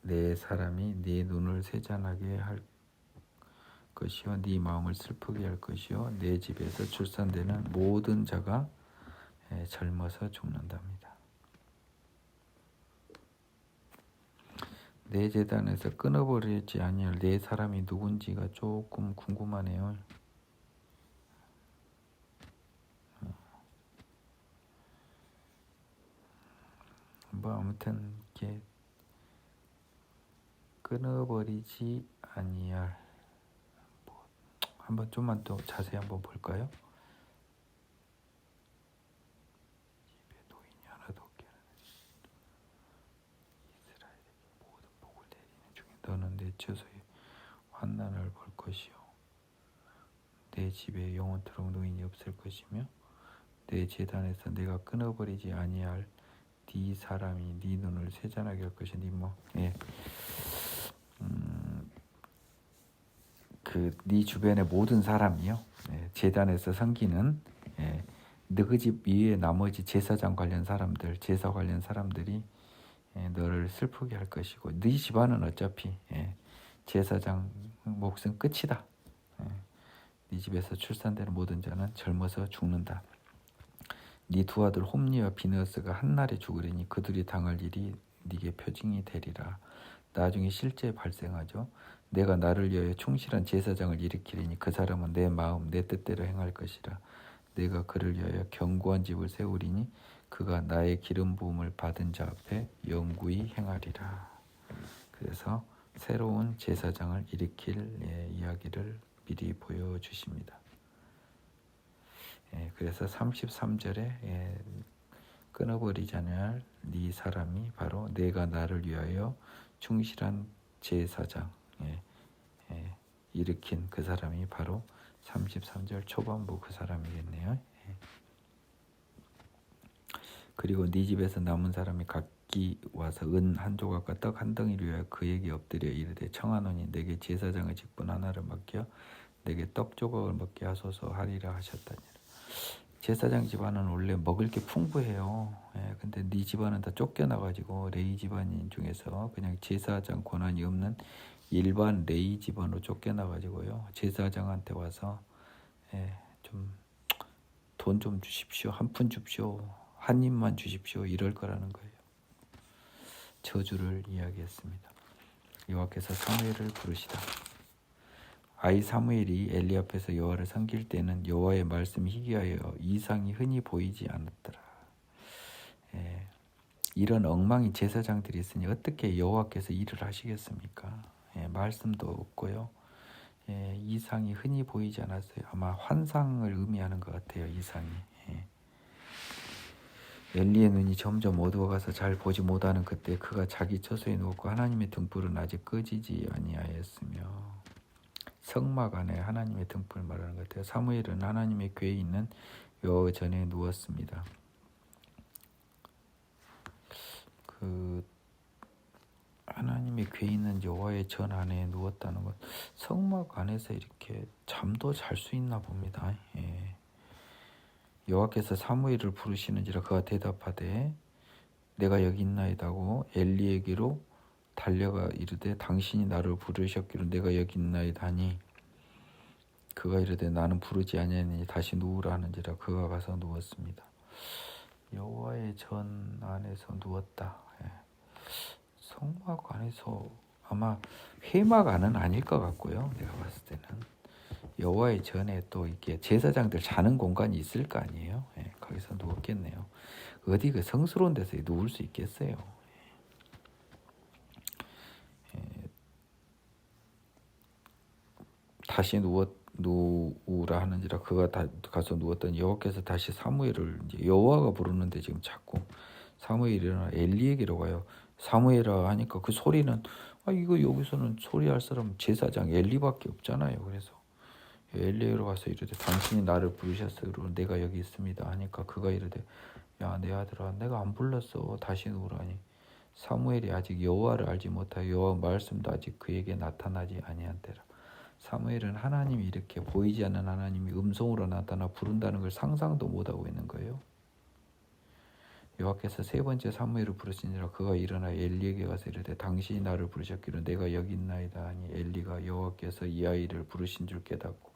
내 사람이 네 눈을 세잔하게 할 것이요 네 마음을 슬프게 할 것이요 내 집에서 출산되는 모든 자가 젊어서 죽는답니다. 내 제단에서 끊어버리지 아니할 내 사람이 누군지가 조금 궁금하네요. 뭐 아무튼 이렇게 끊어버리지 아니할. 뭐 한번 좀만 더 자세히 한번 볼까요? 집에 노인이 하나도 없게 하는 이스라엘에게 모든 복을 내리는 중에 너는 내 처소에 환난을 볼 것이요 내 집에 영원토록 노인이 없을 것이며 내 제단에서 내가 끊어버리지 아니할 네 사람이 네 눈을 세잔하게 할 것이니 네 주변의 모든 사람이요 제단에서 섬기는 너희 집 위에 나머지 제사장 관련 사람들 제사 관련 사람들이 너를 슬프게 할 것이고 네 집안은 어차피 제사장 몫은 끝이다. 네 집에서 출산되는 모든 자는 젊어서 죽는다. 네 두 아들 홈리와 비느하스가 한날에 죽으리니 그들이 당할 일이 네게 표징이 되리라. 나중에 실제 발생하죠. 내가 나를 위하여 충실한 제사장을 일으키리니 그 사람은 내 마음 내 뜻대로 행할 것이라. 내가 그를 위하여 견고한 집을 세우리니 그가 나의 기름 부음을 받은 자 앞에 영구히 행하리라. 그래서 새로운 제사장을 일으킬 이야기를 미리 보여주십니다. 그래서 33절에 끊어버리지 않을 네 사람이 바로 내가 나를 위하여 충실한 제사장 일으킨 그 사람이 바로 33절 초반부 그 사람이겠네요. 그리고 네 집에서 남은 사람이 각기 와서 은 한 조각과 떡 한 덩이를 위하여 그에게 엎드려 이르되 청하노니 내게 제사장의 직분 하나를 맡겨 내게 떡 조각을 먹게 하소서 하리라 하셨다니라. 제사장 집안은 원래 먹을 게 풍부해요. 근데 네 집안은 다 쫓겨나가지고 레위 집안인 중에서 그냥 제사장 권한이 없는 일반 레위 집안으로 쫓겨나가지고요. 제사장한테 와서 좀 돈 좀 주십시오. 한 푼 주십시오. 한 입만 주십시오. 이럴 거라는 거예요. 저주를 이야기했습니다. 여호와께서 사무엘을 부르시다. 아이 사무엘이 엘리 앞에서 여호와를 섬길 때는 여호와의 말씀이 희귀하여 이상이 흔히 보이지 않았더라. 이런 엉망인 제사장들이 있으니 어떻게 여호와께서 일을 하시겠습니까? 말씀도 없고요. 이상이 흔히 보이지 않았어요. 아마 환상을 의미하는 것 같아요. 이상이. 엘리의 눈이 점점 어두워가서 잘 보지 못하는 그때 그가 자기 처소에 누웠고 하나님의 등불은 아직 꺼지지 아니하였으며 성막 안에 하나님의 등불을 말하는 것 같아요. 사무엘은 하나님의 궤에 있는 여호와 전에 누웠습니다. 하나님의 궤에 있는 여호와의 전 안에 누웠다는 것, 성막 안에서 이렇게 잠도 잘 수 있나 봅니다. 여호와께서 사무엘을 부르시는지라 그가 대답하되 내가 여기 있나이다고 엘리에게로 달려가 이르되 당신이 나를 부르셨기로 내가 여기 있나이다 하니 그가 이르되 나는 부르지 아니하니 다시 누우라 하는지라 그가 가서 누웠습니다. 여호와의 전 안에서 누웠다. 성막 안에서 아마 회막 안은 아닐 것 같고요. 내가 봤을 때는 여호와의 전에 또 이렇게 제사장들 자는 공간이 있을 거 아니에요. 거기서 누웠겠네요. 어디 그 성스러운 데서 누울 수 있겠어요. 다시 누우라 하는지라 그가 가서 누웠더니 여호와께서 다시 사무엘을 이제 여호와가 부르는데 지금 자꾸 사무엘이 일어나 엘리에게로 가요. 사무엘아 하니까 그 소리는 이거 여기서는 소리할 사람 제사장 엘리밖에 없잖아요. 그래서 엘리에게로 가서 이르되 당신이 나를 부르셨으므로 내가 여기 있습니다 하니까 그가 이르되 야 내 아들아 내가 안 불렀어 다시 누우라니. 사무엘이 아직 여호와를 알지 못하여 여호와 말씀도 아직 그에게 나타나지 아니한 때라. 사무엘은 하나님이 이렇게 보이지 않는 하나님이 음성으로 나타나 부른다는 걸 상상도 못하고 있는 거예요. 여호와께서 세 번째 사무엘을 부르시니라 그가 일어나 엘리에게 가서 이르되 당신이 나를 부르셨기로 내가 여기 있나이다 하니 엘리가 여호와께서 이 아이를 부르신 줄 깨닫고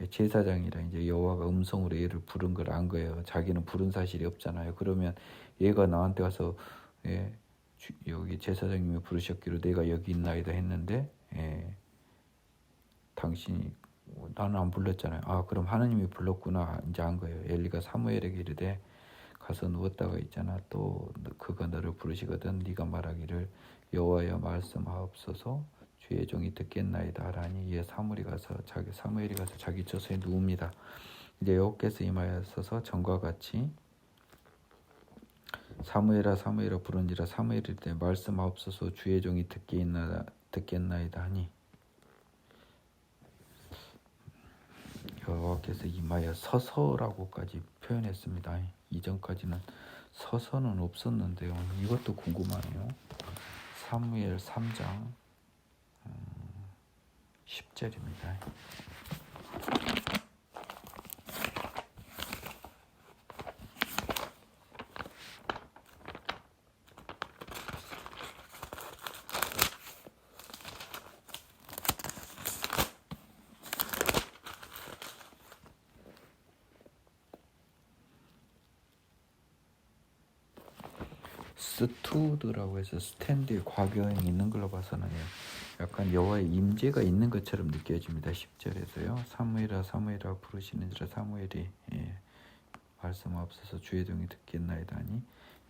제사장이라 이제 여호와가 음성으로 얘를 부른 걸 안 거예요. 자기는 부른 사실이 없잖아요. 그러면 얘가 나한테 와서 여기 제사장님이 부르셨기로 내가 여기 있나이다 했는데 당신이 나는 안 불렀잖아요. 그럼 하나님이 불렀구나 이제 안 거예요. 엘리가 사무엘에게 이르되 가서 누웠다가 있잖아. 또 그가 너를 부르시거든 네가 말하기를 여호와여 말씀하옵소서 주의 종이 듣겠나이다 하라니 이에 사무엘이 가서 자기 처소에 누웁니다. 이제 여호와께서 임하여서 전과 같이 사무엘아 사무엘아 부른지라 사무엘이 이르되 말씀하옵소서 주의 종이 듣겠나이다 하니 여호와께서 임하여 서서라고까지 표현했습니다. 이전까지는 서서는 없었는데요. 이것도 궁금하네요. 사무엘 3장 10절입니다. 스투드라고 해서 스탠드에 과거형이 있는 걸로 봐서는 약간 여호와의 임재가 있는 것처럼 느껴집니다. 10절에서요. 사무엘아 사무엘아 부르시는지라 사무엘이 말씀하옵소서 주의 종이 듣겠나이다 하니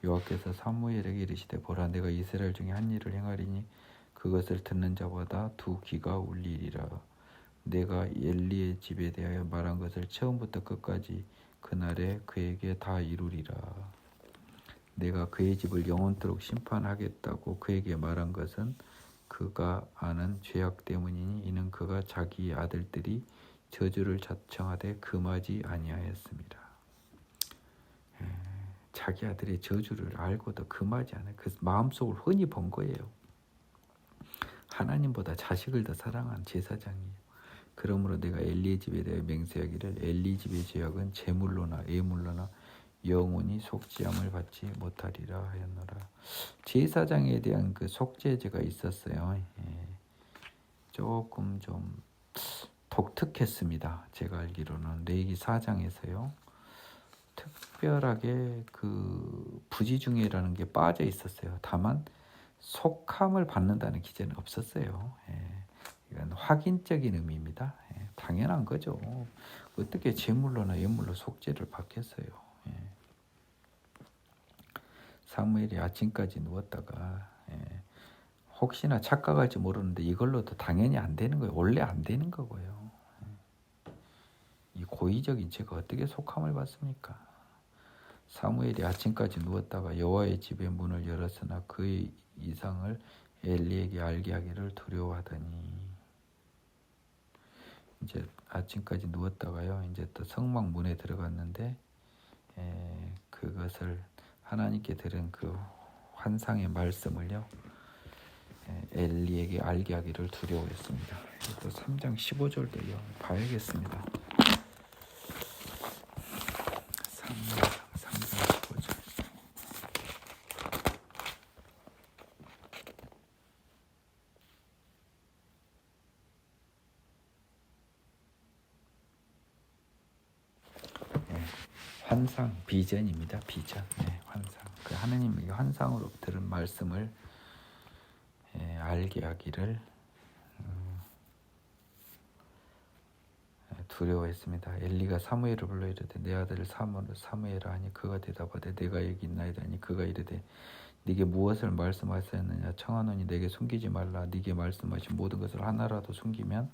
여호와께서 사무엘에게 이르시되 보라 내가 이스라엘 중에 한 일을 행하리니 그것을 듣는 자보다 두 귀가 울리리라. 내가 엘리의 집에 대하여 말한 것을 처음부터 끝까지 그날에 그에게 다 이루리라. 내가 그의 집을 영원토록 심판하겠다고 그에게 말한 것은 그가 아는 죄악 때문이니 이는 그가 자기 아들들이 저주를 자청하되 금하지 아니하였습니다. 자기 아들의 저주를 알고도 금하지 않아요. 그 마음속을 흔히 본 거예요. 하나님보다 자식을 더 사랑한 제사장이에요. 그러므로 내가 엘리의 집에 대해 맹세하기를 엘리 집의 죄악은 제물로나 예물로나 영원히 속죄함을 받지 못하리라 하였노라. 제사장에 대한 그 속죄제가 있었어요. 조금 좀 독특했습니다. 제가 알기로는 레위기 4장에서요. 특별하게 그 부지중해라는 게 빠져 있었어요. 다만 속함을 받는다는 기재는 없었어요. 이건 확인적인 의미입니다. 당연한 거죠. 어떻게 제물로나 예물로 속죄를 받겠어요. 사무엘이 아침까지 누웠다가 혹시나 착각할지 모르는데 이걸로도 당연히 안 되는 거예요. 원래 안 되는 거고요. 이 고의적인 죄가 어떻게 속함을 받습니까? 사무엘이 아침까지 누웠다가 여호와의 집의 문을 열었으나 그의 이상을 엘리에게 알게 하기를 두려워하더니 이제 아침까지 누웠다가요. 이제 또 성막 문에 들어갔는데 그것을 하나님께 들은 그 환상의 말씀을요. 엘리에게 알게 하기를 두려워했습니다. 또 3장 15절도요. 봐야겠습니다. 3장 15절. 환상, 비전입니다. 비전. 환상. 그 하나님에게 환상으로 들은 말씀을 알게 하기를 두려워했습니다. 엘리가 사무엘을 불러 이르되 내 아들 사무엘아 하니 그가 대답하되 내가 여기 있나이다 하니 그가 이르되 네게 무엇을 말씀하셨느냐 청하노니 내게 숨기지 말라. 네게 말씀하신 모든 것을 하나라도 숨기면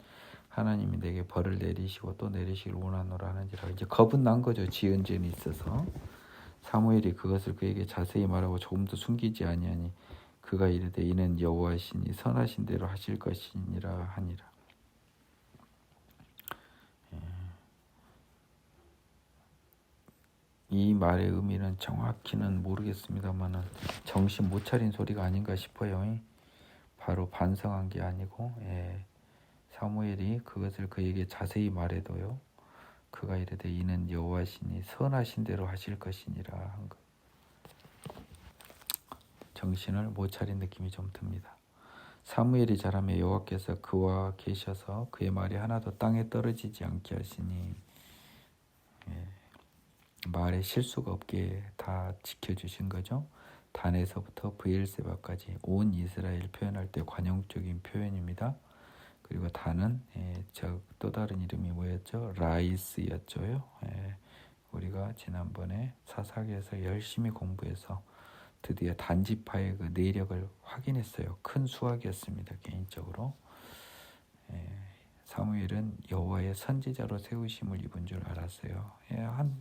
하나님이 내게 벌을 내리시고 또 내리시길 원하노라 하는지라. 이제 겁은 난 거죠. 지은 죄는 있어서. 사무엘이 그것을 그에게 자세히 말하고 조금도 숨기지 아니하니 그가 이르되 이는 여호와시니 선하신 대로 하실 것이니라 하니라. 이 말의 의미는 정확히는 모르겠습니다만 정신 못 차린 소리가 아닌가 싶어요. 바로 반성한 게 아니고 사무엘이 그것을 그에게 자세히 말해도요. 그가 이르되 이는 여호와시니 선하신 대로 하실 것이니라 한 것. 정신을 못 차린 느낌이 좀 듭니다. 사무엘이 자라매 여호와께서 그와 계셔서 그의 말이 하나도 땅에 떨어지지 않게 하시니 말에 실수가 없게 다 지켜주신 거죠. 단에서부터 브엘세바까지 온 이스라엘 표현할 때 관용적인 표현입니다. 그리고 단은 또 다른 이름이 뭐였죠? 라이스였죠. 우리가 지난번에 사사기에서 열심히 공부해서 드디어 단지파의 그 내력을 확인했어요. 큰 수확이었습니다. 개인적으로. 사무엘은 여호와의 선지자로 세우심을 입은 줄 알았어요.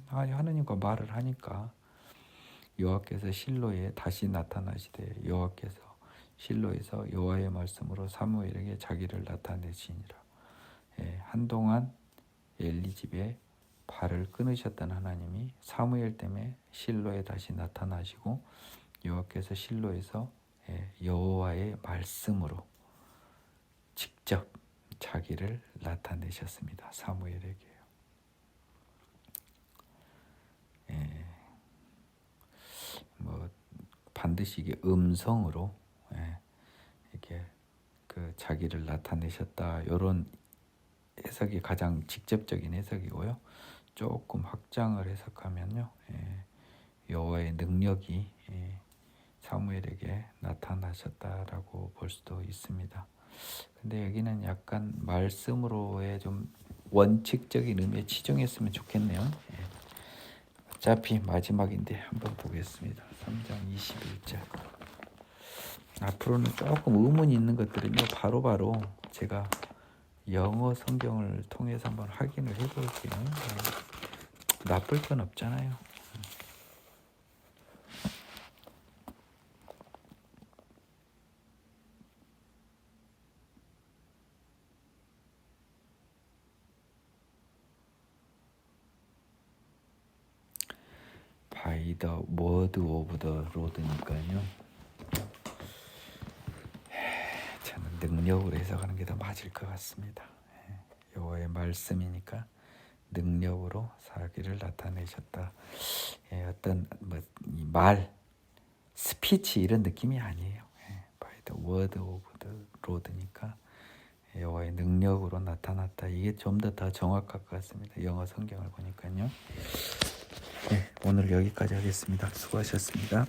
하느님과 말을 하니까 여호와께서 실로에 다시 나타나시되 여호와께서 실로에서 여호와의 말씀으로 사무엘에게 자기를 나타내시니라. 한동안 엘리 집에 발을 끊으셨던 하나님이 사무엘 때문에 실로에 다시 나타나시고 여호와께서 실로에서 여호와의 말씀으로 직접 자기를 나타내셨습니다. 사무엘에게요. 뭐 반드시 이게 음성으로 이렇게 그 자기를 나타내셨다. 이런 해석이 가장 직접적인 해석이고요. 조금 확장을 해석하면요, 여호와의 능력이 사무엘에게 나타나셨다라고 볼 수도 있습니다. 근데 여기는 약간 말씀으로의 좀 원칙적인 의미에 치중했으면 좋겠네요. 어차피 마지막인데 한번 보겠습니다. 3장 21절. 앞으로는 조금 의문이 있는 것들은요, 바로바로 제가 영어 성경을 통해서 한번 확인을 해볼게요. 나쁠 건 없잖아요. By the word of the Lord니까요. 저는 능력으로 해석하는 게 더 맞을 것 같습니다. 여호와의 말씀이니까 능력으로 자기를 나타내셨다. 어떤 말, 스피치 이런 느낌이 아니에요. By the word of the Lord니까 여호와의 능력으로 나타났다. 이게 좀 더 정확할 것 같습니다. 영어 성경을 보니까요. 오늘 여기까지 하겠습니다. 수고하셨습니다.